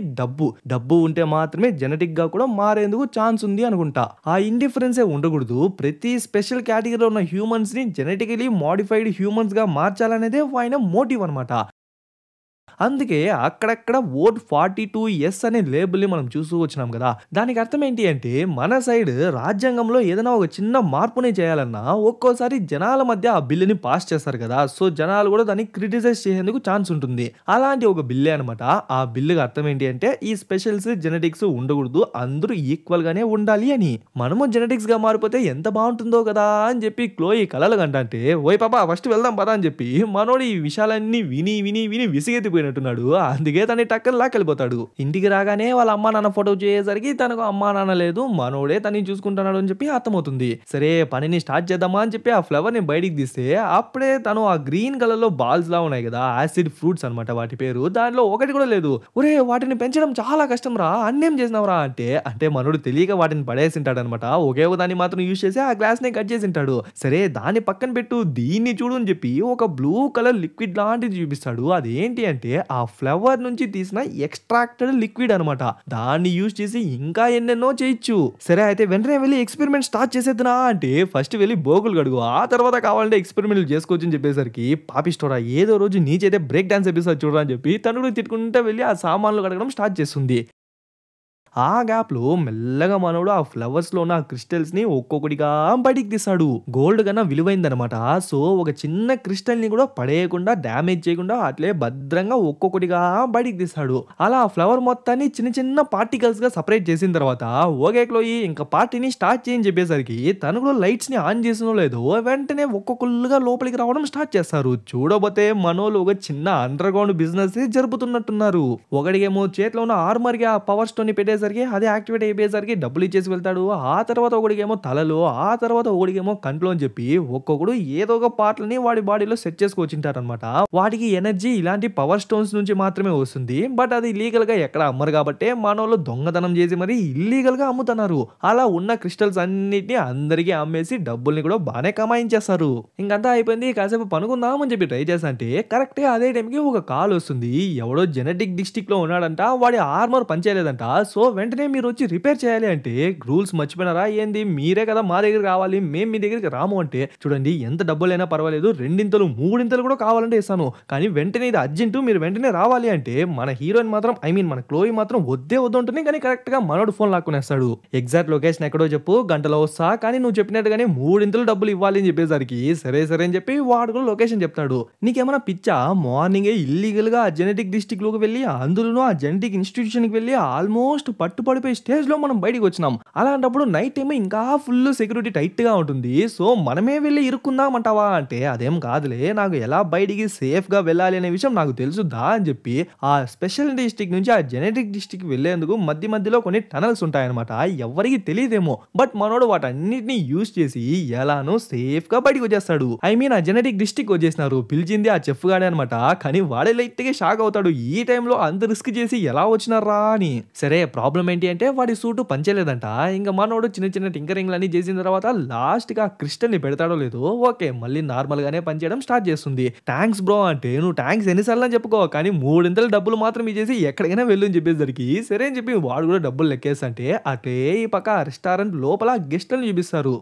డబ్బు ఉంటే మాత్రమే జెనెటిక్ గా కూడా మారేందుకు ఛాన్స్ ఉంది అనుకుంటా. ఆ ఇండిఫరెన్సే ఉండకూడదు. ప్రతి స్పెషల్ కేటగిరీలో ఉన్న హ్యూమన్స్ ని జెనెటికలీ మోడిఫైడ్ హ్యూమన్స్ గా మార్చాలనేదే ఆయన మోటివ్ అనమాట. అందుకే అక్కడక్కడ ఓట్ 42 అనే లేబుల్ని మనం చూస్తూ వచ్చినాం కదా. దానికి అర్థం ఏంటి అంటే మన సైడ్ రాజ్యాంగంలో ఏదైనా ఒక చిన్న మార్పుని చేయాలన్నా ఒక్కోసారి జనాల మధ్య ఆ బిల్లుని పాస్ చేస్తారు కదా. సో, జనాలు కూడా దాన్ని క్రిటిసైజ్ చేసేందుకు ఛాన్స్ ఉంటుంది. అలాంటి ఒక బిల్లే అనమాట. ఆ బిల్లుకి అర్థం ఏంటి అంటే ఈ స్పెషల్స్, జెనెటిక్స్ ఉండకూడదు. అందరూ ఈక్వల్ గానే ఉండాలి అని. మనము జెనెటిక్స్ గా మారిపోతే ఎంత బాగుంటుందో కదా అని చెప్పి క్లోయి కలలు కంటే ఓయ్ పాపా ఫస్ట్ వెళ్దాం పదా అని చెప్పి మనోడు ఈ విషయాలన్నీ విని విని విని విసిగెత్తిపోయినట్టున్నాడు. అందుకే తన టక్కన లాకెళ్ళిపోతాడు. ఇంటికి రాగానే వాళ్ళ అమ్మా నాన్న ఫోటో చేసేసరికి తనకు అమ్మా నాన్న లేదు, మనోడే తనని చూసుకుంటున్నాడు అని చెప్పి అర్థమవుతుంది. సరే పనిని స్టార్ట్ చేద్దామా అని చెప్పి ఆ ఫ్లవర్ ని బయటికి తీస్తే అప్పుడే తను ఆ గ్రీన్ కలర్ లో బాల్స్ లా ఉన్నాయి కదా, యాసిడ్ ఫ్రూట్స్ అనమాట వాటి పేరు. దానిలో ఒకటి కూడా లేదు. ఒరే వాటిని పెంచడం చాలా కష్టం రా, అన్నేం చేసినావురా అంటే మనోడు తెలియక వాటిని పడేసింటాడు అనమాట. ఒకే దాన్ని మాత్రం యూజ్ చేసి ఆ గ్లాస్ ని కట్ చేసింటాడు. సరే దాన్ని పక్కన పెట్టు, దీన్ని చూడు అని చెప్పి ఒక బ్లూ కలర్ లిక్విడ్ లాంటిది చూపిస్తాడు. అదేంటి అంటే ఆ ఫ్లవర్ నుంచి తీసిన ఎక్స్ట్రాక్టెడ్ లిక్విడ్ అనమాట. దాన్ని యూజ్ చేసి ఇంకా ఎన్నెన్నో చేయొచ్చు. సరే అయితే వెంటనే వెళ్ళి ఎక్స్పెరిమెంట్ స్టార్ట్ చేసేద్దునా అంటే ఫస్ట్ వెళ్ళి బోకులు కడుగు, ఆ తర్వాత కావాలంటే ఎక్స్పెరిమెంట్లు చేసుకోవచ్చు అని చెప్పేసరికి పాపిస్టోరా ఏదో రోజు నీ చేతే బ్రేక్ డాన్స్ ఎపిసోడ్ చూడరా అని చెప్పి తను కూడా తిట్టుకుంటూ వెళ్ళి ఆ సామాన్లు కడగడం స్టార్ట్ చేస్తుంది. ఆ గ్యాప్‌లో మెల్లగా మనోడు ఆ ఫ్లవర్స్‌లో ఉన్న ఆ క్రిస్టల్స్‌ని ఒక్కొక్కటిగా బయటికి తీస్తాడు. గోల్డ్ కన్నా విలువైందనమాట. సో, ఒక చిన్న క్రిస్టల్‌ని కూడా పడేయకుండా, డ్యామేజ్ చేయకుండా అట్లే భద్రంగా ఒక్కొక్కటిగా బయటికి తీస్తాడు. అలా ఆ ఫ్లవర్ మొత్తాన్ని చిన్న చిన్న పార్టికల్స్‌గా సెపరేట్ చేసిన తర్వాత, ఓకే క్లోయి ఇంక పార్టీని స్టార్ట్ చెయ్యి అని చెప్పేసరికి తను కూడా లైట్స్‌ని ఆన్ చేసినో లేదో వెంటనే ఒక్కొక్కళ్ళుగా లోపలికి రావడం స్టార్ట్ చేస్తారు. చూడబోతే మనోళ్ళు ఒక చిన్న అండర్ గ్రౌండ్ బిజినెసే జరుపుతున్నట్టున్నారు. ఒకడికేమో చేతిలో ఉన్న ఆర్మర్‌కి ఆ పవర్ స్టోన్‌ని పెట్టేసరికి అది యాక్టివేట్ అయిపోయేసరికి డబ్బులు ఇచ్చేసి వెళ్తాడు. ఆ తర్వాత ఒకడికేమో తలలో, ఆ తర్వాత ఒకడికేమో కంట్లో అని చెప్పి ఒక్కొక్కడు ఏదో ఒక పార్ట్‌లని వాడి బాడీలో సెట్ చేసుకొచ్చింటారనమాట. వాటికి ఎనర్జీ ఇలాంటి పవర్ స్టోన్స్ నుంచి మాత్రమే వస్తుంది. బట్ అది లీగల్‌గా ఎక్కడ అమ్మరు కాబట్టే మనోళ్ళు దొంగతనం చేసి మరి ఇల్లీగల్‌గా అమ్ముతున్నారు. అలా ఉన్న క్రిస్టల్స్ అన్నిటిని అందరికీ అమ్మేసి డబ్బుల్ని కూడా బానే కమాయించేస్తారు. ఇంకంతా అయిపోయింది. కాసేపు పనుకుందాం అని చెప్పి ట్రై చేస్తంటే కరెక్ట్‌గా అదే టైంకి ఒక కాల్ వస్తుంది. ఎవడో జెనెటిక్ డిస్ట్రిక్ట్‌లో ఉన్నాడంట. వాడి ఆర్మర్ పనిచేయలేదంట. సో, వెంటనే మీరొచ్చి రిపేర్ చేయాలి అంటే, రూల్స్ మర్చిపోయినారా ఏంది? మీరే కదా మా దగ్గరికి రావాలి. మేము మీ దగ్గరికి రాము అంటే, చూడండి ఎంత డబ్బులైనా పర్వాలేదు. రెండింతలు, మూడింతలు కూడా కావాలంటే ఇస్తాను. కానీ వెంటనే ఇది అర్జెంటు. మీరు వెంటనే రావాలి అంటే, మన హీరోయిన్ మాత్రం మన క్లోయి మాత్రం వద్దే వద్దంటుంది. కానీ కరెక్ట్‌గా మనోడు ఫోన్ లాక్కునేస్తాడు. ఎగ్జాక్ట్ లొకేషన్ ఎక్కడో చెప్పు, గంటలో వస్తా. కానీ నువ్వు చెప్పినట్టుగానే మూడింతలు డబ్బులు ఇవ్వాలి అని చెప్పేసరికి, సరే సరే అని చెప్పి వాడు కూడా లొకేషన్ చెప్తాడు. నీకేమైనా పిచ్చా? మార్నింగే ఇల్లీగల్‌గా ఆ జెనెటిక్ డిస్ట్రిక్ట్‌లోకి వెళ్ళి, అందులోనూ ఆ జెనెటిక్ ఇన్‌స్టిట్యూషన్‌కి వెళ్ళి ఆల్మోస్ట్ పట్టుపడిపోయే స్టేజ్‌లో మనం బయటికి వచ్చినాం. అలాంటప్పుడు నైట్ టైమ్ ఇంకా ఫుల్ సెక్యూరిటీ టైట్‌గా ఉంటుంది. సో, మనమే వెళ్లి ఇరుక్కుందాం అంటావా అంటే, అదేం కాదులే. నాకు ఎలా బయటికి సేఫ్‌గా వెళ్ళాలి అనే విషయం నాకు తెలుసుదా అని చెప్పి, ఆ స్పెషల్ డిస్ట్రిక్ట్ నుంచి ఆ జెనెటిక్ డిస్ట్రిక్ట్‌కి వెళ్ళేందుకు మధ్యలో కొన్ని టనల్స్ ఉంటాయన్నమాట. ఎవ్వరికీ తెలీదేమో. బట్ మనోడు వాటన్నిటిని యూజ్ చేసి ఎలానో సేఫ్‌గా బయటికి వచ్చేస్తాడు. ఆ జెనెటిక్ డిస్ట్రిక్ట్ వచ్చేసినారు. పిలిచింది ఆ చెఫ్ గాడే అనమాట. కానీ వాడే లైట్‌గా షాక్ అవుతాడు. ఈ టైంలో అంత రిస్క్ చేసి ఎలా వచ్చినారా అని. సరే ప్రాబ్లం ఏంటి అంటే వాడి సూటు పనిచేయలేదంట. ఇంక మనోడు చిన్న చిన్న టింకరింగ్‌లన్నీ చేసిన తర్వాత లాస్ట్‌గా ఆ క్రిస్టల్‌ని పెడతాడో లేదో ఓకే. మళ్ళీ నార్మల్‌గానే పనిచేయడం స్టార్ట్ చేస్తుంది. థాంక్స్ బ్రో అంటే నువ్వు థాంక్స్ ఎన్ని సార్లని చెప్పుకో. కానీ మూడింతలు డబ్బులు మాత్రం ఇచ్చేసి ఎక్కడికైనా వెళ్ళు అని చెప్పేసరికి సరే అని చెప్పి వాడు కూడా డబ్బులు లెక్కేస్తంటే అటే ఈ పక్క రెస్టారెంట్ లోపల గెస్టులను చూపిస్తారు.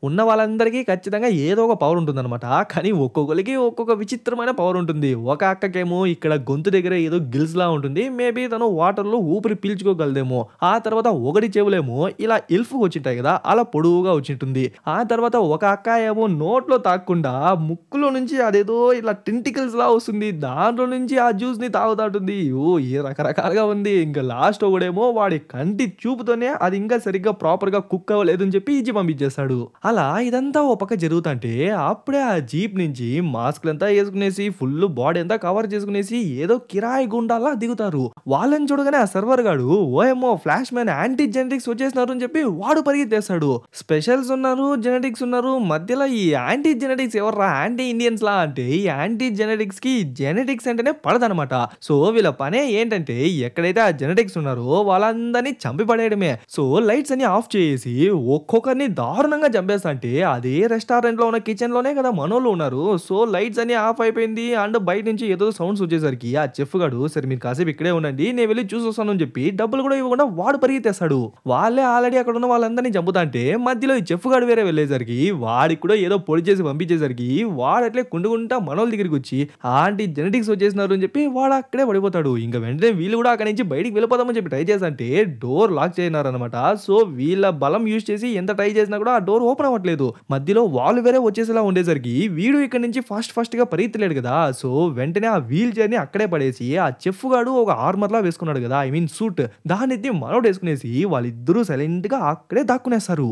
ఉన్న వాళ్ళందరికీ ఖచ్చితంగా ఏదో ఒక పవర్ ఉంటుందనమాట. కానీ ఒక్కొక్కళ్ళకి ఒక్కొక్క విచిత్రమైన పవర్ ఉంటుంది. ఒక అక్కకేమో ఇక్కడ గొంతు దగ్గర ఏదో గిల్స్‌లా ఉంటుంది. మేబీ తను వాటర్‌లో ఊపిరి పీల్చుకోగలదేమో. ఆ తర్వాత ఒకటి చెవులేమో ఇలా ఎల్ఫ్‌గా వచ్చుంటాయి కదా! అలా పొడవుగా వచ్చుంటుంది. ఆ తర్వాత ఒక అక్క ఏమో నోట్లో తాగకుండా ముక్కులో నుంచి అదేదో ఇలా టెంటికల్స్‌లా వస్తుంది. దాంట్లో నుంచి ఆ జ్యూస్‌ని తాగుతాంటుంది. ఓహ్! ఏ రకరకాలుగా ఉంది. ఇంకా లాస్ట్ ఒకడేమో వాడి కంటి చూపుతోనే అది ఇంకా సరిగ్గా ప్రాపర్‌గా కుక్ అవ్వలేదు అని చెప్పి ఇచ్చి పంపించేస్తాడు. అలా ఇదంతా ఓ పక్క జరుగుతుంటే అప్పుడే ఆ జీప్ నుంచి మాస్క్‌లంతా యేసుకునేసి ఫుల్ బాడీ అంతా కవర్ చేసుకునేసి ఏదో కిరాయి గుండాల్లా దిగుతారు. వాళ్ళని చూడగానే ఆ సర్వర్ గాడు ఓయమ్మో ఫ్లాష్ మ్యాన్ యాంటీ జెనెటిక్స్ వచ్చేసినారు అని చెప్పి వాడు పరిగెత్తేస్తాడు. స్పెషల్స్ ఉన్నారు, జెనెటిక్స్ ఉన్నారు. మధ్యలో ఈ యాంటీ జెనెటిక్స్ ఎవర్రా యాంటీ ఇండియన్స్ లా అంటే ఈ యాంటీ జెనెటిక్స్‌కి జెనెటిక్స్ అంటేనే పడదనమాట. సో వీళ్ళ పనే ఏంటంటే ఎక్కడైతే ఆ జెనెటిక్స్ ఉన్నారో వాళ్ళందరినీ చంపి పడేయడమే. సో లైట్స్ అన్ని ఆఫ్ చేసి ఒక్కొక్కరిని దారుణంగా చంపేస్తారు. అంటే అదే రెస్టారెంట్ లో ఉన్న కిచెన్ లోనే కదా మనోళ్ళు ఉన్నారు. సో లైట్స్ అన్ని ఆఫ్ అయిపోయింది. అండ్ బయట నుంచి ఏదో సౌండ్స్ వచ్చేసరికి ఆ చెఫ్ గాడు సరే మీరు కాసేపు ఇక్కడే ఉండండి, నేను వెళ్ళి చూసి వస్తాను అని చెప్పి డబ్బులు కూడా ఇవ్వకుండా వాడు పరిగెత్తేస్తాడు. వాళ్ళే ఆల్రెడీ అక్కడ ఉన్న వాళ్ళందరినీ చంపుతా అంటే మధ్యలో ఈ చెఫ్ గాడు వేరే వెళ్ళేసరికి వాడికి కూడా ఏదో పొడి చేసి పంపించేసరికి వాడు అట్లే కుండుకుంటా మనోళ్ళ దగ్గరికి వచ్చి ఆంటీ జెనెటిక్స్ వచ్చేసినారు అని చెప్పి వాడు అక్కడే పడిపోతాడు. ఇంకా వెంటనే వీళ్ళు కూడా అక్కడి నుంచి బయటికి వెళ్ళిపోదామని చెప్పి ట్రై చేస్తే డోర్ లాక్ చేయనారనమాట. సో వీళ్ళ బలం యూజ్ చేసి ఎంత ట్రై చేసినా కూడా ఆ డోర్ ఓపెన్ అవ్వట్లేదు. మధ్యలో వాళ్ళు వేరే వచ్చేసేలా ఉండేసరికి వీడు ఇక్కడ నుంచి ఫాస్ట్ గా పరిగెత్తలేడు కదా. సో వెంటనే ఆ వీల్ చైర్ ని అక్కడే పడేసి ఆ చెఫ్ గాడు ఒక ఆర్మర్ లా వేసుకున్నాడు కదా, సూట్ దాన్ని మనోడు వేసుకునేసి వాళ్ళిద్దరూ సైలెంట్ గా అక్కడే దాక్కునేస్తారు.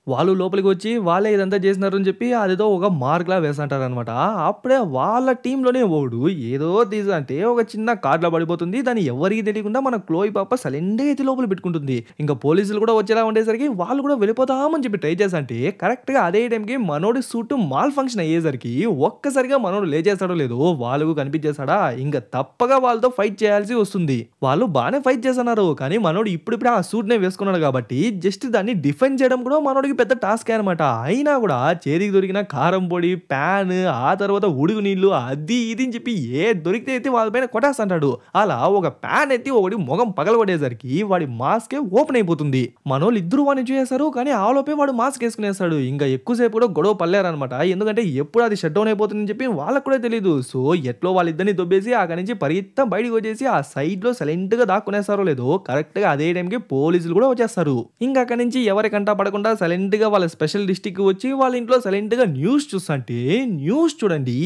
వాళ్ళు లోపలికి వచ్చి వాళ్ళే ఇదంతా చేసినారు అని చెప్పి అదేదో ఒక మార్క్‌లా వేసంటారనమాట. అప్పుడే వాళ్ళ టీమ్‌లోనే ఒకడు ఏదో అంటే ఒక చిన్న కార్డ్‌లో పడిపోతుంది. దాన్ని ఎవరికీ తెలియకుండా మన క్లోయి పాప సైలెంట్‌గా ఎత్తి లోపల పెట్టుకుంటుంది. ఇంకా పోలీసులు కూడా వచ్చేలా ఉండేసరికి వాళ్ళు కూడా వెళ్ళిపోదామని చెప్పి ట్రై చేస్తంటే కరెక్ట్‌గా అదే టైంకి మనోడి సూట్ మాల్ ఫంక్షన్ అయ్యేసరికి ఒక్కసారిగా మనోడు లేచేస్తాడో లేదో వాళ్ళకు కనిపించేస్తాడా, ఇంక తప్పగా వాళ్ళతో ఫైట్ చేయాల్సి వస్తుంది. వాళ్ళు బానే ఫైట్ చేస్తున్నారు. కానీ మనోడు ఇప్పుడిప్పుడే ఆ సూట్‌నే వేసుకున్నాడు కాబట్టి జస్ట్ దాన్ని డిఫెండ్ చేయడం కూడా మనోడికి పెద్ద టాస్కే అనమాట. అయినా కూడా చేతికి దొరికిన కారం పొడి, ప్యాన్, ఆ తర్వాత ఉడుకు నీళ్లు అది ఇది అని చెప్పి ఏది దొరికితే ఎత్తి వాళ్ళ పైన కొట్టేస్తుంటాడు. అలా ఒక ప్యాన్ ఎత్తి ఒకటి మొఖం పగలగొట్టేసరికి వాడి మాస్కే ఓపెన్ అయిపోతుంది. మనోళ్ళు ఇద్దరు వాడిని చూసేస్తారు. కానీ ఆలోపే వాడు మాస్క్ వేసుకునేస్తాడు. ఇంకా ఎక్కువసేపు కూడా గొడవ పడలేరనమాట. ఎందుకంటే ఎప్పుడు అది షట్ డౌన్ అయిపోతుందని చెప్పి వాళ్ళకి కూడా తెలియదు. సో ఎట్లో వాళ్ళిద్దరిని దొబ్బేసి అక్కడి నుంచి పరిగెత్తం బయటకు వచ్చేసి ఆ సైడ్ లో సైలెంట్ గా దాక్కునేస్తారో లేదో కరెక్ట్ గా అదే టైంకి పోలీసులు కూడా వచ్చేస్తారు. ఇంకా అక్కడి నుంచి ఎవరి కంటా పడకుండా సైలెంట్ గా వాళ్ళ స్పెషల్ డిస్ట్రిక్ట్ వచ్చి వాళ్ళ ఇంట్లో సైలెంట్ గా న్యూస్ చూస్తుంటే న్యూస్ చూడండి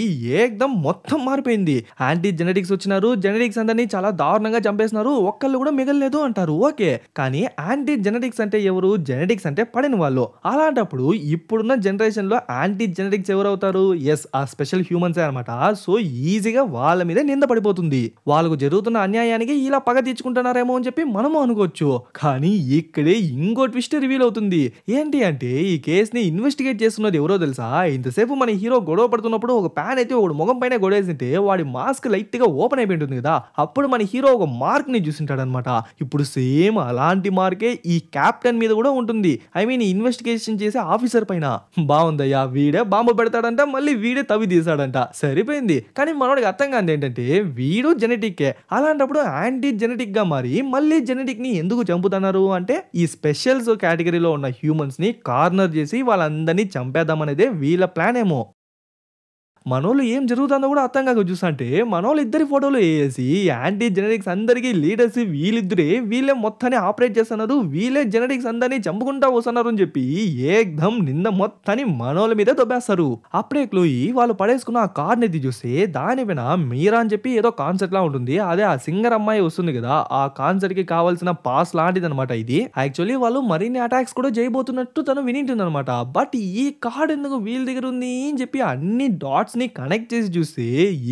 ఏకదం మొత్తం మారిపోయింది. యాంటీ జెనెటిక్స్ వచ్చినారు. జెనెటిక్స్ అందరినీ చాలా దారుణంగా చంపేస్తున్నారు. ఒక్కళ్ళు కూడా మిగలలేదు అంటారు. ఓకే, కానీ యాంటీ జెనెటిక్స్ అంటే ఎవరు? జెనెటిక్స్ అంటే పడిన వాళ్ళు. అలాంటప్పుడు ఇప్పుడున్న జనరేషన్ లో యాంటీ జెనెటిక్స్ ఎవరు అవుతారు? ఎస్, ఆ స్పెషల్ హ్యూమన్స్ అనమాట. సో ఈజీగా వాళ్ళ మీద నింద పడిపోతుంది. వాళ్ళకు జరుగుతున్న అన్యాయానికి ఇలా పగ తీర్చుకుంటున్నారేమో అని చెప్పి మనము అనుకోవచ్చు. కానీ ఇక్కడే ఇంకో ట్విస్ట్ రివీల్ అవుతుంది. ఏంటి అంటే ఈ కేసుని ఇన్వెస్టిగేట్ చేస్తున్నది ఎవరో తెలుసా? ఇంతసేపు మన హీరో గొడవ పడుతున్నప్పుడు ఒక ప్యాన్ అయితే ఒక ముఖం పైన గొడవేసింటే వాడి మాస్క్ లైట్ గా ఓపెన్ అయిపోయి ఉంటుంది కదా. అప్పుడు మన హీరో ఒక మార్క్ ని చూసింటాడు అనమాట. ఇప్పుడు సేమ్ అలాంటి మార్కే ఈ కెప్టెన్ మీద కూడా ఉంటుంది. ఐ మీన్ ఇన్వెస్టిగేషన్ చేసే ఆఫీసర్ పైన. బాగుందయ్యా, వీడే బాంబు పెడతాడంట, మళ్ళీ వీడే తవి తీసాడంట, సరిపోయింది. కానీ మనోడికి అర్థం కాదు ఏంటంటే వీడు జెనెటిక్కే. అలాంటప్పుడు యాంటీ జెనెటిక్ గా మారి మళ్ళీ జెనెటిక్ ని ఎందుకు చంపుతున్నారు అంటే ఈ స్పెషల్స్ కేటగిరీలో ఉన్న హ్యూమన్స్ ని కార్నర్ చేసి వాళ్ళందరినీ చంపేద్దాం అనేదే వీళ్ళ ప్లాన్ ఏమో. మనోళ్ళు ఏం జరుగుతుందో కూడా అర్థం కాక చూస్తుంటే మనోళ్ళు ఇద్దరి ఫోటోలు వేసి యాంటీ జెనెటిక్స్ అందరికీ లీడర్స్ వీళ్ళిద్దరే, వీళ్ళే మొత్తాన్ని ఆపరేట్ చేస్తున్నారు, వీళ్ళే జెనెటిక్స్ అందరినీ చంపుకుంటా వస్తున్నారు అని చెప్పి ఏకదం నింద మొత్తాన్ని మనోళ్ళ మీద దొబ్బేస్తారు. అప్పుడే క్లోయి వాళ్ళు పడేసుకున్న ఆ కార్డ్ ఎత్తి చూస్తే దాని పైన మీరా అని చెప్పి ఏదో కాన్సెప్ట్ లా ఉంటుంది. అదే ఆ సింగర్ అమ్మాయి వస్తుంది కదా, ఆ కాన్సెప్ట్ కి కావాల్సిన పాస్ లాంటిది అనమాట ఇది. యాక్చువల్లీ వాళ్ళు మరిన్ని అటాక్స్ కూడా చేయబోతున్నట్టు తను వినింటుంది అనమాట. బట్ ఈ కార్డ్ ఎందుకు వీళ్ళ దగ్గర ఉంది అని చెప్పి అన్ని డాట్స్ ని కనెక్ట్ చేసి చూస్తే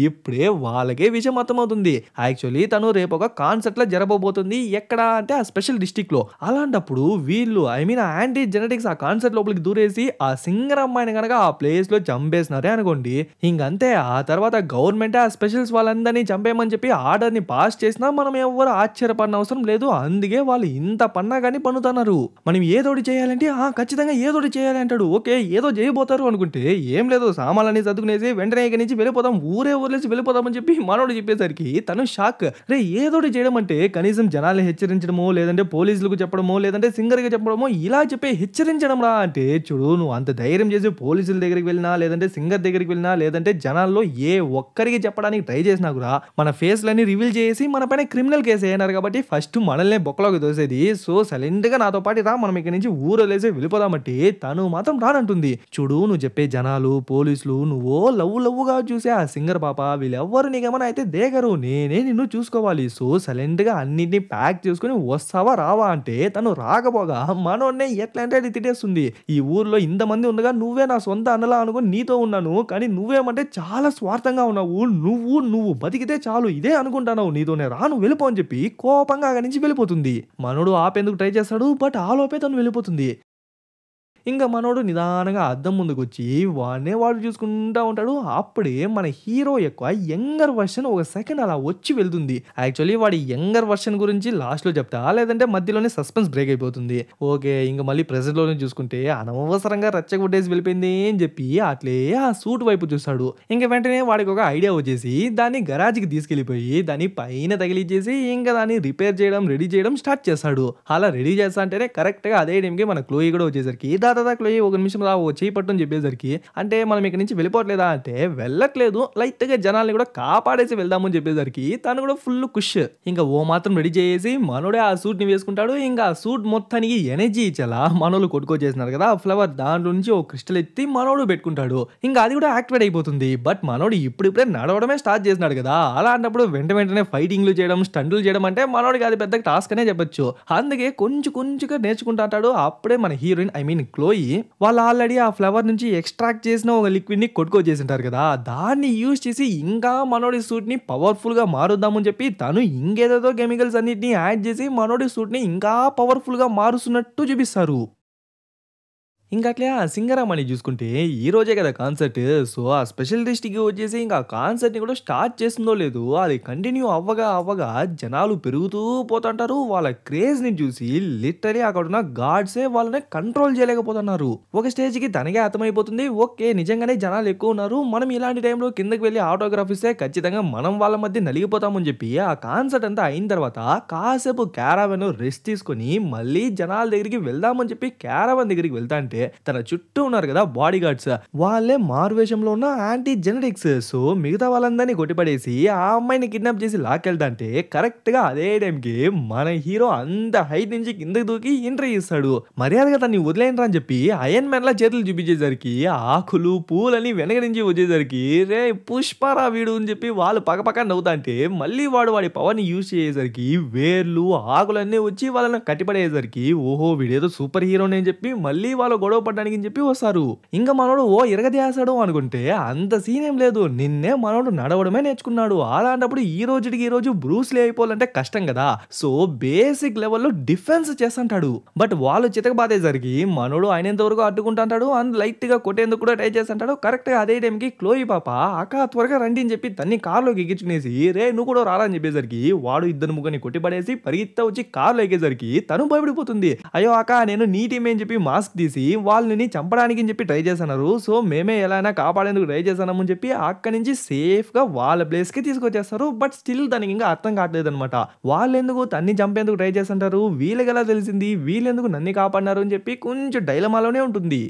ఇప్పుడే వాళ్ళకే విషయం అర్థమవుతుంది. యాక్చువల్లీ తను రేపు ఒక కాన్సెప్ట్ లా జరగబోతుంది. ఎక్కడ అంటే ఆ స్పెషల్ డిస్ట్రిక్ట్ లో. అలాంటప్పుడు వీళ్ళు ఐ మీన్ యాంటీ జెనెటిక్స్ ఆ కాన్సెప్ట్ లోపలికి దూరేసి ఆ సింగర్ అమ్మాయిని కనుక ఆ ప్లేస్ లో చంపేసినారే అనుకోండి, ఇంకంతే. ఆ తర్వాత గవర్నమెంట్ ఆ స్పెషల్స్ వాళ్ళందరినీ చంపేయమని చెప్పి ఆర్డర్ ని పాస్ చేసినా మనం ఎవరు ఆశ్చర్యపడిన అవసరం లేదు. అందుకే వాళ్ళు ఇంత పన్నా కానీ పన్నుతున్నారు. మనం ఏదోటి చేయాలంటే ఖచ్చితంగా ఏదోటి చేయాలి అంటాడు. ఓకే, ఏదో చేయబోతారు అనుకుంటే ఏం లేదు, సామాన్లన్నీ సర్దుకునేసి వెంటనే ఇక్కడి నుంచి వెళ్ళిపోదాం, ఊరే ఊర్లేసి వెళ్ళిపోదామని చెప్పి మనోడు చెప్పేసరికి తను షాక్. రే ఏదోటి చేయడం అంటే కనీసం జనాల్ని హెచ్చరించడమో, లేదంటే పోలీసులకు చెప్పడమో, లేదంటే సింగర్ కి చెప్పడమో, ఇలా చెప్పి హెచ్చరించడం రా అంటే చూడు, నువ్వు అంత ధైర్యం చేసి పోలీసుల దగ్గరికి వెళ్ళినా, లేదంటే సింగర్ దగ్గరికి వెళ్ళినా, లేదంటే జనాల్లో ఏ ఒక్కరికి చెప్పడానికి ట్రై చేసినా కూడా మన ఫేస్లన్నీ రివీల్ చేసి మన పైన క్రిమినల్ కేసు అయినారు కాబట్టి ఫస్ట్ మనల్ని బొక్కలోకి దోసేది. సో సైలెంట్ గా నాతో పాటు రా, మనం ఇక్కడి నుంచి ఊరలేసి వెళ్ళిపోదామంటే తను మాత్రం రానంటుంది. చూడు, నువ్వు చెప్పే జనాలు, పోలీసులు, నువ్వు లవ్వుగా చూసే ఆ సింగర్ పాప, వీళ్ళెవ్వరు నీకేమన్నా అయితే దేగరు, నేనే నిన్ను చూసుకోవాలి. సో సైలెంట్ గా అన్నింటినీ ప్యాక్ చేసుకుని వస్తావా రావా అంటే తను రాకపోగా మనోన్నే ఎట్లా అంటే అది తిట్టేస్తుంది. ఈ ఊర్లో ఇంతమంది ఉండగా నువ్వే నా సొంత అన్నలా అనుకుని నీతో ఉన్నాను, కానీ నువ్వేమంటే చాలా స్వార్థంగా ఉన్నావు. నువ్వు బతికితే చాలు ఇదే అనుకుంటున్నావు, నీతోనే రాను, వెళ్ళిపో అని చెప్పి కోపంగా అక్కడి నుంచి వెళ్ళిపోతుంది. మనోడు ఆపేందుకు ట్రై చేస్తాడు. బట్ ఆలోపే తను వెళ్ళిపోతుంది. ఇంకా మనోడు నిదానంగా అద్దం ముందుకు వచ్చి వాడు చూసుకుంటా ఉంటాడు. అప్పుడే మన హీరో యొక్క యంగర్ వర్షన్ ఒక సెకండ్ అలా వచ్చి వెళ్తుంది. యాక్చువల్లీ వాడి యంగర్ వర్షన్ గురించి లాస్ట్ లో చెప్తా, లేదంటే మధ్యలోనే సస్పెన్స్ బ్రేక్ అయిపోతుంది. ఓకే, ఇంకా మళ్ళీ ప్రెజెంట్ లోనే చూసుకుంటే అనవసరంగా రచ్చగొట్టేసి వెళ్ళిపోయింది అని చెప్పి అట్లే ఆ సూట్ వైపు చూస్తాడు. ఇంకా వెంటనే వాడికి ఒక ఐడియా వచ్చేసి దాన్ని గరాజ్కి తీసుకెళ్లిపోయి దాన్ని పైన తగిలిచ్చేసి ఇంకా దాన్ని రిపేర్ చేయడం, రెడీ చేయడం స్టార్ట్ చేస్తాడు. అలా రెడీ చేస్తా అంటేనే కరెక్ట్ గా అదే టైంకి మన క్లోయి కూడా వచ్చేసరికి క్లోయి ఒక నిమిషం రా, చేయి పట్టు అని చెప్పేసరికి అంటే మనం ఇక్కడ నుంచి వెళ్ళిపోవట్లేదా అంటే వెళ్ళట్లేదు, లైట్ గా జనాల్ని కూడా కాపాడేసి వెళ్దామని చెప్పేసరికి తను కూడా ఫుల్ కుష్. ఇంకా ఓ మాత్రం రెడీ చేసి మనోడే ఆ సూట్ ని వేసుకుంటాడు. ఇంకా ఆ సూట్ మొత్తానికి ఎనర్జీ ఇచ్చేలా మనోళ్ళు కొట్టుకొచ్చేసినారు కదా ఫ్లవర్, దాంట్లో నుంచి ఓ క్రిస్టల్ ఎత్తి మనోడు పెట్టుకుంటాడు. ఇంకా అది కూడా యాక్టివేట్ అయిపోతుంది. బట్ మనోడు ఇప్పుడిప్పుడే నడవడమే స్టార్ట్ చేసినాడు కదా, అలాంటప్పుడు వెంటనే ఫైటింగ్లు చేయడం, స్టంట్లు చేయడం అంటే మనోడికి అది పెద్ద టాస్క్ అనే చెప్పొచ్చు. అందుకే కొంచెంగా నేర్చుకుంటాడు. అప్పుడే మన హీరోయిన్ ఐ మీన్ క్లోయి వాళ్ళు ఆల్రెడీ ఆ ఫ్లవర్ నుంచి ఎక్స్ట్రాక్ట్ చేసిన ఒక లిక్విడ్ ని కొట్టుకొచ్చేసింటారు కదా, దాన్ని యూజ్ చేసి ఇంకా మనోడి సూట్ ని పవర్ఫుల్ గా మారుద్దామని చెప్పి తను ఇంకేదేదో కెమికల్స్ అన్నిటిని యాడ్ చేసి మనోడి సూట్ ని ఇంకా పవర్ఫుల్ గా మారుస్తున్నట్టు చూపిస్తారు. ఇంకట్లే ఆ సింగరామని చూసుకుంటే ఈ రోజే కదా కాన్సర్ట్. సో, ఆ స్పెషల్ డిస్ట్రిక్ట్‌కి వచ్చేసి ఇంకా ఆ కాన్సర్ట్‌ని కూడా స్టార్ట్ చేసిందో లేదో అది కంటిన్యూ అవ్వగా జనాలు పెరుగుతూ పోతుంటారు. వాళ్ళ క్రేజ్‌ని చూసి లిటరల్లీ అక్కడున్న గాడ్సే వాళ్ళని కంట్రోల్ చేయలేకపోతున్నారు. ఒక స్టేజ్‌కి తనకే అర్థమైపోతుంది. ఓకే. నిజంగానే జనాలు ఎక్కువున్నారు. మనం ఇలాంటి టైంలో కిందకి వెళ్లి ఆటోగ్రాఫ్ ఇస్తే ఖచ్చితంగా మనం వాళ్ళ మధ్య నలిగిపోతామని చెప్పి ఆ కాన్సర్ట్ అంతా అయిన తర్వాత కాసేపు క్యారవాన్ రెస్ట్ తీసుకొని మళ్ళీ జనాల దగ్గరికి వెళ్దామని చెప్పి క్యారవాన్ దగ్గరికి వెళ్తాంటే తన చుట్టూ ఉన్నారు కదా బాడీ గార్డ్స్ వాళ్ళే మారువేషంలో ఉన్న యాంటీ జెనెటిక్స్. సో మిగతా వాళ్ళందరినీ కొట్టిపడేసి ఆ అమ్మాయిని కిడ్నాప్ చేసి లాక్కెళ్తాంటే కరెక్ట్ గా అదే టైంకి మన హీరో అంత హైట్ నుంచి కిందకి దూకి ఎంట్రీ ఇస్తాడు. మర్యాదగా తన్ని వదిలేయండి అని చెప్పి అయన్ మ్యాన్ లా చేతులు చూపించేసరికి ఆకులు పూలని వెనక నుంచి వచ్చేసరికి రే పుష్పరా వీడు అని చెప్పి వాళ్ళు పక్కపక్క నవ్వుతాంటే మళ్ళీ వాడి పవర్ ని యూజ్ చేసేసరికి వేర్లు ఆకులన్నీ వచ్చి వాళ్ళని కట్టిపడేసరికి ఓహో వీడేదో సూపర్ హీరోని అని చెప్పి మళ్ళీ వాళ్ళు గొడవ పడడానికి అని చెప్పి వస్తారు. ఇంకా మనోడు ఇరగదీసాడు అనుకుంటే అంత సీన్ ఏం లేదు. నిన్నే మనోడు నడవడమే నేర్చుకున్నాడు. అలాంటప్పుడు ఈ రోజు బ్రూస్లీ అయిపోవాలంటే కష్టం కదా. సో బేసిక్ లెవెల్లో డిఫెన్స్ చేస్తుంటాడు. బట్ వాళ్ళు చితకబాదేసరికి మనోడు అయినంత వరకు అడ్డుకుంటుంటాడు అండ్ లైట్ గా కొట్టేందుకు కూడా ట్రై చేస్తుంటాడు. కరెక్ట్ గా అదే టైంకి క్లోయి పాప అక్క త్వరగా రండి అని చెప్పి తన్ని కారులోకి ఎక్కించుకునేసి రే నువ్వు కూడా రారా అని చెప్పేసరికి వాడు ఇద్దరు ముగ్గురిని కొట్టిపడేసి పరిగెత్తా వచ్చి కారులో ఎక్కేసరికి తను భయపడిపోతుంది. అయ్యో అక్క నేను నీ టీమే అని చెప్పి మాస్క్ తీసి వాళ్ళని చంపడానికి అని చెప్పి ట్రై చేస్తున్నారు. సో మేమే ఎలా అయినా కాపాడేందుకు ట్రై చేశామని చెప్పి అక్కడి నుంచి సేఫ్ గా వాళ్ళ ప్లేస్ కి తీసుకొచ్చేస్తారు. బట్ స్టిల్ దానికి ఇంకా అర్థం కావట్లేదు అనమాట. వాళ్ళు ఎందుకు తన్ని చంపేందుకు ట్రై చేస్తుంటారు, వీళ్ళకి ఎలా తెలిసింది, వీళ్ళెందుకు నన్ను కాపాడినారు అని చెప్పి కొంచెం డైలమాలోనే ఉంటుంది.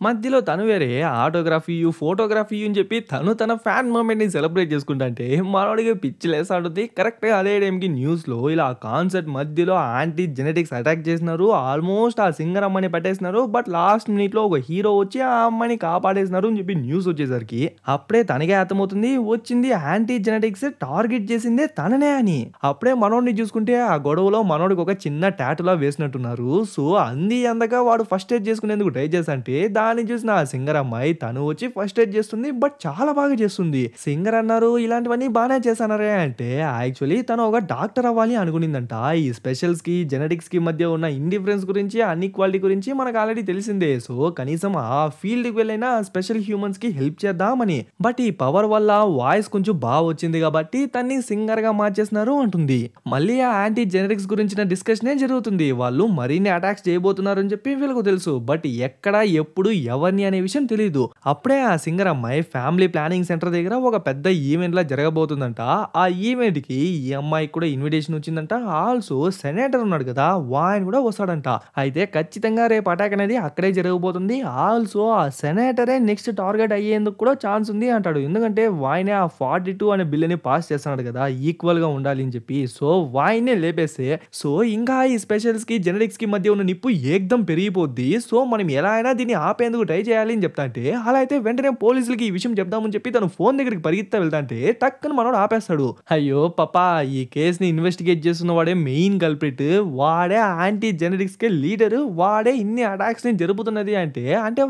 మధ్యలో తను వేరే ఆటోగ్రఫీ, ఫోటోగ్రఫీ అని చెప్పి తను తన ఫ్యాన్ మూమెంట్‌ని సెలబ్రేట్ చేసుకుంటంటే మనోడికి పిచ్చి లేస్తాంటుంది. కరెక్ట్‌గా అదే టైంకి న్యూస్‌లో ఇలా కాన్సర్ట్ మధ్యలో యాంటీ జెనెటిక్స్ అటాక్ చేసినారు. ఆల్మోస్ట్ ఆ సింగర్ అమ్మాయిని పట్టేసినారు. బట్ లాస్ట్ మినిట్‌లో ఒక హీరో వచ్చి ఆ అమ్మాయిని కాపాడేసినారు అని చెప్పి న్యూస్ వచ్చేసరికి అప్పుడే తనకే అర్థమవుతుంది వచ్చింది యాంటీ జెనెటిక్స్ టార్గెట్ చేసిందే తననే అని. అప్పుడే మనోడిని చూసుకుంటే ఆ గొడవలో మనోడికి ఒక చిన్న టాటూలా వేసినట్టున్నారు. సో అంది అందక వాడు ఫస్ట్ ఎయిడ్ చేసుకునేందుకు ట్రై చేశాంటే దాన్ని చూసిన ఆ సింగర్ అమ్మాయి తను వచ్చి ఫస్ట్ ఎయిడ్ చేస్తుంది. బట్ చాలా బాగా చేస్తుంది. సింగర్ అన్నారు ఇలాంటివన్నీ బాగానే చేశానరే అంటే యాక్చువల్లీ తను ఒక డాక్టర్ అవ్వాలి అనుకునిందంట. ఈ స్పెషల్స్ కి జెనెటిక్స్ కి మధ్య ఉన్న ఇండిఫరెన్స్ గురించి అన్ఈక్వాలిటీ గురించి మనకు ఆల్రెడీ తెలిసిందే. సో కనీసం ఆ ఫీల్డ్ కి వెళ్ళైనా స్పెషల్ హ్యూమన్స్ కి హెల్ప్ చేద్దామని. బట్ ఈ పవర్ వల్ల వాయిస్ కొంచెం బాగా వచ్చింది కాబట్టి తన్ని సింగర్ గా మార్చేస్తున్నారు అంటుంది. మళ్ళీ ఆ యాంటీ జెనెటిక్స్ గురించిన డిస్కషనే జరుగుతుంది. వాళ్ళు మరిన్ని అటాక్స్ చేయబోతున్నారు అని చెప్పి వీళ్ళకు తెలుసు. బట్ ఎక్కడ ఎప్పుడు ఎవరిని అనే విషయం తెలియదు. అప్పుడే ఆ సింగర్ అమ్మాయి ఫ్యామిలీ ప్లానింగ్ సెంటర్ దగ్గర ఒక పెద్ద ఈవెంట్ లా జరగబోతుందంట. ఆ ఈవెంట్ కి ఈ అమ్మాయికి కూడా ఇన్విటేషన్ వచ్చిందంట. ఆల్సో సెనేటర్ ఉన్నాడు కదా ఆయన కూడా వస్తాడంట. అయితే ఖచ్చితంగా రేపు అటాక్ అనేది అక్కడే జరగబోతుంది. ఆల్సో ఆ సెనేటరే నెక్స్ట్ టార్గెట్ అయ్యేందుకు కూడా ఛాన్స్ ఉంది అంటాడు. ఎందుకంటే వాయినే ఆ 42 అనే బిల్లుని పాస్ చేస్తున్నాడు కదా ఈక్వల్ గా ఉండాలి అని చెప్పి. సో వాయినే లేపేస్తే సో ఇంకా ఈ స్పెషల్స్ కి జెనెటిక్స్ కి మధ్య ఉన్న నిప్పు ఏకదం పెరిగిపోద్ది. సో మనం ఎలా అయినా దీన్ని ఆపేందుకు ట్రై చేయాలి అని చెప్తా అంటే అలా అయితే వెంటనే పోలీసులకి ఈ విషయం చెప్దామని చెప్పి తను ఫోన్ దగ్గరికి పరిగెత్తా వెళ్తాంటే టక్కని మనోడు ఆపేస్తాడు. అయ్యో పాపా ఈ కేసుని ఇన్వెస్టిగేట్ చేస్తున్న వాడే మెయిన్ కల్ప్రిట్. వాడే యాంటీ జెనెటిక్స్ కి లీడర్. వాడే ఇన్ని అటాక్స్ ని జరుపుతున్నది అంటే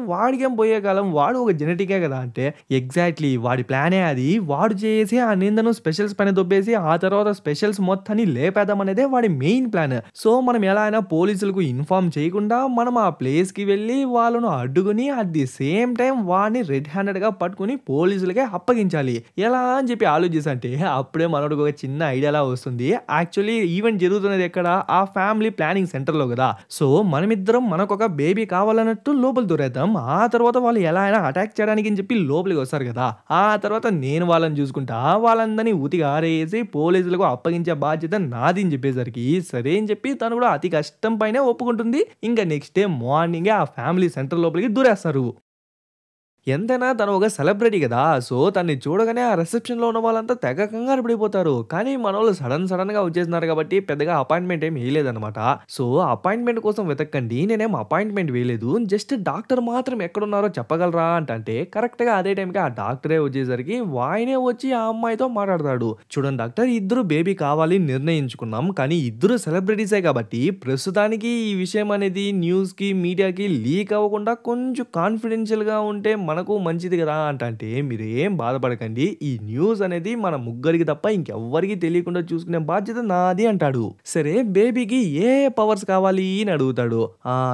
వాడికేం పోయే కాలం వాడు ఒక జెనెటికే కదా అంటే ఎగ్జాక్ట్లీ వాడి ప్లానే అది. వాడు చేసి ఆ నిందను స్పెషల్స్ పైన దొబ్బేసి ఆ తర్వాత స్పెషల్స్ మొత్తాన్ని లేపేద్దాం అనేదే వాడి మెయిన్ ప్లాన్. సో మనం ఎలా అయినా పోలీసులకు ఇన్ఫార్మ్ చేయకుండా మనం ఆ ప్లేస్ కి వెళ్ళి వాళ్ళను అడ్డుకుని అట్ ది సేమ్ టైం వాడిని రెడ్ హ్యాండెడ్ గా పట్టుకుని పోలీసులకే అప్పగించాలి. ఎలా అని చెప్పి ఆలోచిస్తుంటే అప్పుడే మనోడికి ఒక చిన్న ఐడియాలా వస్తుంది. యాక్చువల్లీ ఈవెంట్ జరుగుతున్నది ఎక్కడ ఆ ఫ్యామిలీ ప్లానింగ్ సెంటర్ లో కదా. సో మనమిద్దరం మనకొక బేబీ కావాలన్నట్టు లోపల దూరేద్దాం. ఆ తర్వాత వాళ్ళు ఎలా అయినా అటాక్ చేయడానికి అని చెప్పి లోపలికి వస్తారు కదా. ఆ తర్వాత నేను వాళ్ళని చూసుకుంటా వాళ్ళందరినీ ఉతికి ఆరేసి పోలీసులకు అప్పగించే బాధ్యత నాది అని చెప్పేసరికి సరే అని చెప్పి తను కూడా అతి కష్టం పైన ఒప్పుకుంటుంది. ఇంకా నెక్స్ట్ డే మార్నింగ్ ఆ ఫ్యామిలీ సెంటర్ లోపలికి దూరేస్తారు. ఎంతైనా తను ఒక సెలబ్రిటీ కదా. సో తన్ని చూడగానే ఆ రిసెప్షన్ లో ఉన్న వాళ్ళంతా తెగ కంగారు పడిపోతారు. కానీ మనోళ్ళు సడన్ గా వచ్చేసినారు కాబట్టి పెద్దగా అపాయింట్మెంట్ ఏం వేయలేదన్నమాట. సో అపాయింట్మెంట్ కోసం వెతకండి నేనేం అపాయింట్మెంట్ వేయలేదు జస్ట్ డాక్టర్ మాత్రం ఎక్కడున్నారో చెప్పగలరా అంటే కరెక్ట్ గా అదే టైంకి ఆ డాక్టరే వచ్చేసరికి వాయనే వచ్చి ఆ అమ్మాయితో మాట్లాడతాడు. చూడండి డాక్టర్ ఇద్దరు బేబీ కావాలి నిర్ణయించుకున్నాం. కానీ ఇద్దరు సెలబ్రిటీసే కాబట్టి ప్రస్తుతానికి ఈ విషయం అనేది న్యూస్ కి మీడియాకి లీక్ అవ్వకుండా కొంచెం కాన్ఫిడెన్షియల్ గా ఉంటే మనకు మంచిది కదా అంటే మీరేం బాధపడకండి. ఈ న్యూస్ అనేది మన ముగ్గురికి తప్ప ఇంకెవ్వరికీ తెలియకుండా చూసుకునే బాధ్యత నాది అంటాడు. సరే బేబీకి ఏ పవర్స్ కావాలి అని అడుగుతాడు.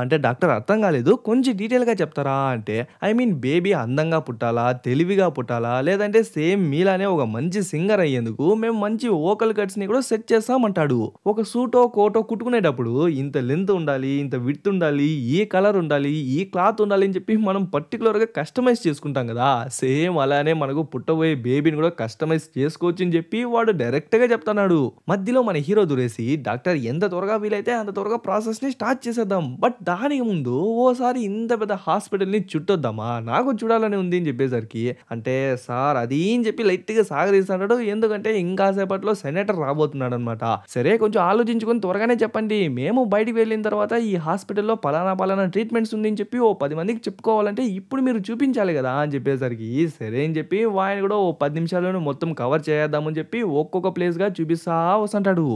అంటే డాక్టర్ అర్థం కాలేదు. కొంచెం డీటెయిల్‌గా చెప్తారా అంటే ఐ మీన్ బేబీ అందంగా పుట్టాలా? తెలివిగా పుట్టాలా? లేదంటే సేమ్ మీలానే ఒక మంచి సింగర్ అయ్యేందుకు మేము మంచి వోకల్ కట్స్‌ని కూడా సెట్ చేస్తామంటాడు. ఒక సూటో, కోటో కుట్టుకునేటప్పుడు ఇంత లెంత్ ఉండాలి, ఇంత విడ్త్ ఉండాలి, ఈ కలర్ ఉండాలి, ఈ క్లాత్ ఉండాలి అని చెప్పి మనం పర్టిక్యులర్‌గా కస్టమైజ్ చేసుకుంటాం కదా! సేమ్ అలానే మనకు పుట్టబోయే బేబీని కూడా కస్టమైజ్ చేసుకోవచ్చు అని చెప్పి వాడు డైరెక్ట్‌గా చెప్తున్నాడు. మధ్యలో మన హీరో దురేసి డాక్టర్ ఎంత త్వరగా వీలైతే అంత త్వరగా ప్రాసెస్‌ని స్టార్ట్ చేసేద్దాం. బట్ దానికి ముందు ఓసారి ఇంత పెద్ద హాస్పిటల్‌ని చుట్టొద్దామా? నాకు చూడాలని ఉంది అని చెప్పేసరికి అంటే సార్ అది అని చెప్పి లైట్‌గా సాగదీస్తున్నాడు. ఎందుకంటే ఇంకా సేపట్లో సెనేటర్ రాబోతున్నాడన్నమాట. సరే కొంచెం ఆలోచించుకొని త్వరగానే చెప్పండి. మేము బయటికి వెళ్ళిన తర్వాత ఈ హాస్పిటల్‌లో పలానా పలానా ట్రీట్మెంట్స్ ఉంది అని చెప్పి ఓ 10 మందికి చెప్పుకోవాలంటే ఇప్పుడు మీరు చూపించాలి కదా! అని చెప్పేసరికి సరే అని చెప్పి ఆయన కూడా ఓ 10 నిమిషాల్లోనే మొత్తం కవర్ చేసేద్దామని చెప్పి ఒక్కొక్క ప్లేస్‌గా చూపిస్తా వస్తుంటాడు.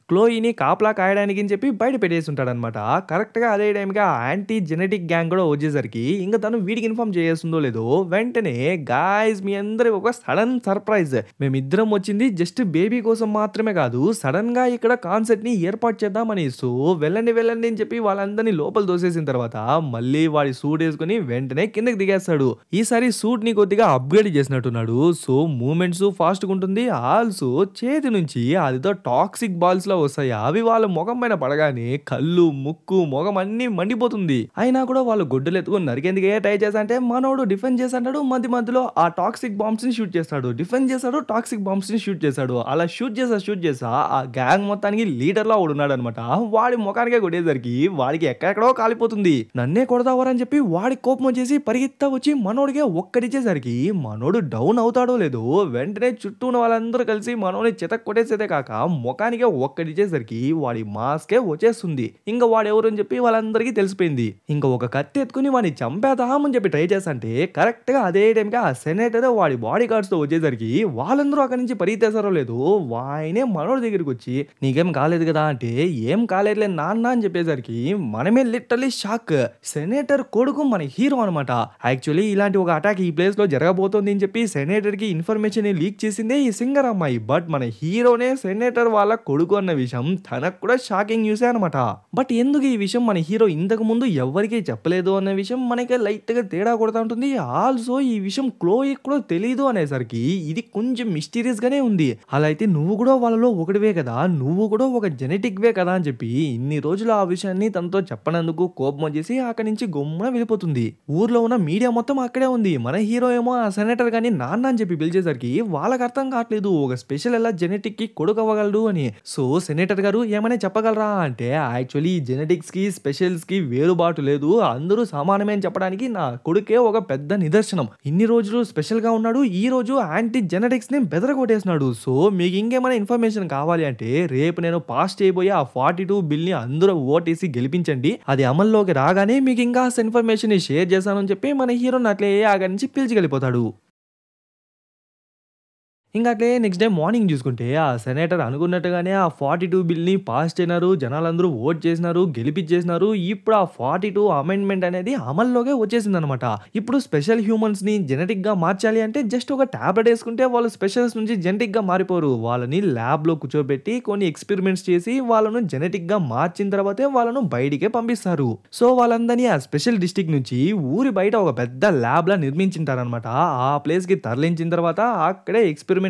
క్లోయిని కాపలా కాయడానికి అని చెప్పి బయట పెట్టేసుంటాడనమాట. కరెక్ట్‌గా అదే టైంకి ఆ యాంటీ జెనెటిక్ గ్యాంగ్ కూడా వచ్చేసరికి ఇంక తను వీడికి ఇన్ఫార్మ్ చేసేస్తుందో లేదో వెంటనే గాయ్స్ మీ అందరికి ఒక సడన్ సర్ప్రైజ్. మేమిద్దరం వచ్చింది జస్ట్ బేబీ కోసం మాత్రమే కాదు. సడెన్‌గా ఇక్కడ కాన్సర్ట్‌ని ఏర్పాటు చేద్దామని. సో వెళ్ళండి వెళ్ళండి అని చెప్పి వాళ్ళందరిని లోపల తోసేసిన తర్వాత మళ్ళీ వాడి సూట్ ఏసుకొని వెంటనే కిందకి దిగేస్తాడు. ఈసారి సూట్‌ని కొద్దిగా అప్‌గ్రేడ్ చేసినట్టున్నాడు. సో మూవ్‌మెంట్స్ ఫాస్ట్‌గా ఉంటుంది. ఆల్సో చేతి నుంచి అదేదో టాక్సిక్ బాల్స్‌లా వస్తాయి. అవి వాళ్ళ మొఖం పైన పడగానే కళ్ళు, ముక్కు, మొఖం అన్నీ మండిపోతుంది. అయినా కూడా వాళ్ళు గొడ్డలు ఎత్తుకొని నరికేందుకే ట్రై చేశాంటే మనోడు డిఫెండ్ చేశాంటాడు. మధ్య మధ్యలో ఆ టాక్సిక్ బాంబ్స్ ని షూట్ చేస్తాడు. డిఫెండ్ చేశాడు, టాక్సిక్ బాంబ్స్ ని షూట్ చేశాడు. అలా షూట్ చేసా ఆ గ్యాంగ్ మొత్తానికి లీడర్ లా ఉన్నాడు అనమాట. వాడి ముఖానికే కొట్టేసరికి వాడికి ఎక్కడెక్కడో కాలిపోతుంది. నన్నే కొడతావరని చెప్పి వాడి కోపం వచ్చేసి పరిగెత్తా వచ్చి మనోడికే ఒక్కడిచ్చేసరికి మనోడు డౌన్ అవుతాడో లేదో వెంటనే చుట్టూ ఉన్న వాళ్ళందరూ కలిసి మనోని చితక్ కొట్టేసేదే కాక ముఖానికే ఒక్కడిచ్చేసరికి వాడి మాస్కే వచ్చేస్తుంది. ఇంకా వాడెవరు అని చెప్పి వాళ్ళందరికీ తెలిసిపోయింది. ఇంకా ఒక కత్తి ఎత్తుకుని వాడిని చంపేద్దామని చెప్పి ట్రై చేస్తుంటే కరెక్ట్ గా అదే టైంకి ఆ సెనేటర్ వాడి బాడీ గార్డ్స్ తో వచ్చేసరికి వాళ్ళందరూ అక్కడి నుంచి పరిగెత్తేసారో లేదు వాయనే మనోడి దగ్గరికి వచ్చి నీకేం కాలేదు కదా అంటే ఏం కాలేదులే నాన్న అని చెప్పేసరికి మనమే లిటరలీ షాక్. సెనేటర్ కొడుకు మన హీరో అనమాట. యాక్చువల్లీ ఇలాంటి ఒక అటాక్ ఈ ప్లేస్ లో జరగబోతోంది అని చెప్పి సెనేటర్ కి ఇన్ఫర్మేషన్ లీక్ చేసిందే ఈ సింగర్ అమ్మాయి. బట్ మన హీరోనే సెనేటర్ వాళ్ళ కొడుకు అన్న విషయం తనకు కూడా షాకింగ్ న్యూసే అనమాట. బట్ ఎందుకు ఈ విషయం మన హీరో ఇంతకు ముందు ఎవరికీ చెప్పలేదు అన్న విషయం మనకి లైట్ గా తేడా కొడతా ఉంటుంది. ఆల్సో ఈ విషయం క్లోయికి కూడా తెలియదు అనేసరికి ఇది కొంచెం మిస్టీరియస్ గానే ఉంది. అలా అయితే నువ్వు కూడా వాళ్ళలో ఒకటివే కదా, నువ్వు కూడా ఒక జెనెటిక్ వే కదా అని చెప్పి ఇన్ని రోజులు ఆ విషయాన్ని తనతో చెప్పనందుకు కోపం వచ్చేసి అక్కడి నుంచి గమ్మున వెళ్ళిపోతుంది. ఊర్లో ఉన్న మీడియా మొత్తం అక్కడే ఉంది. మన హీరో ఏమో ఆ సెనేటర్ గాని నాన్న అని చెప్పి పిలిచేసరికి వాళ్ళకి అర్థం కావట్లేదు ఒక స్పెషల్ ఎలా జెనెటిక్ కి కొడుకు అవ్వగలడు అని. సో సెనేటర్ గారు ఏమైనా చెప్పగలరా అంటే యాక్చువల్లీ జెనెటిక్స్ కి స్పెషల్స్ కి వేరుబాటు లేదు, అందరూ సమానమే అని చెప్పడానికి నా కొడుకే ఒక పెద్ద నిదర్శనం. ఇన్ని రోజులు స్పెషల్ గా ఉన్నాడు, ఈ రోజు యాంటీ జెనెటిక్స్ ని బెదరగొట్టేస్తున్నాడు. సో మీకు ఇంకేమైనా ఇన్ఫర్మేషన్ కావాలి అంటే రేపు నేను పాస్ చేయబోయే ఆ 42 బిల్ ని అందరూ ఓటేసి గెలిపించండి. అది అమల్లోకి రాగానే మీకు ఇంకా ఇన్ఫర్మేషన్ ని షేర్ చేశానని చెప్పి మన హీరోని అట్లే ఆగా నుంచి పిలిచిగెళ్ళిపోతాడు. ఇంకా అట్లే నెక్స్ట్ డే మార్నింగ్ చూసుకుంటే ఆ సెనేటర్ అనుకున్నట్టుగానే ఆ 42 బిల్ని పాస్ చేయనారు. జనాలందరూ ఓట్ చేసినారు, గెలిపించేసినారు. ఇప్పుడు ఆ 42 అమెండ్మెంట్ అనేది అమల్లోకే వచ్చేసింది అనమాట. ఇప్పుడు స్పెషల్ హ్యూమన్స్ ని జెనెటిక్ గా మార్చాలి అంటే జస్ట్ ఒక టాబ్లెట్ వేసుకుంటే వాళ్ళు స్పెషల్స్ నుంచి జెనెటిక్ గా మారిపోరు. వాళ్ళని ల్యాబ్ లో కూర్చోబెట్టి కొన్ని ఎక్స్పెరిమెంట్స్ చేసి వాళ్ళను జెనెటిక్ గా మార్చిన తర్వాతే వాళ్ళను బయటికే పంపిస్తారు. సో వాళ్ళందరినీ ఆ స్పెషల్ డిస్ట్రిక్ట్ నుంచి ఊరి బయట ఒక పెద్ద ల్యాబ్ లా నిర్మించింటారనమాట. ఆ ప్లేస్ కి తరలించిన తర్వాత అక్కడే ఎక్స్పెరిమెంట్లన్నీ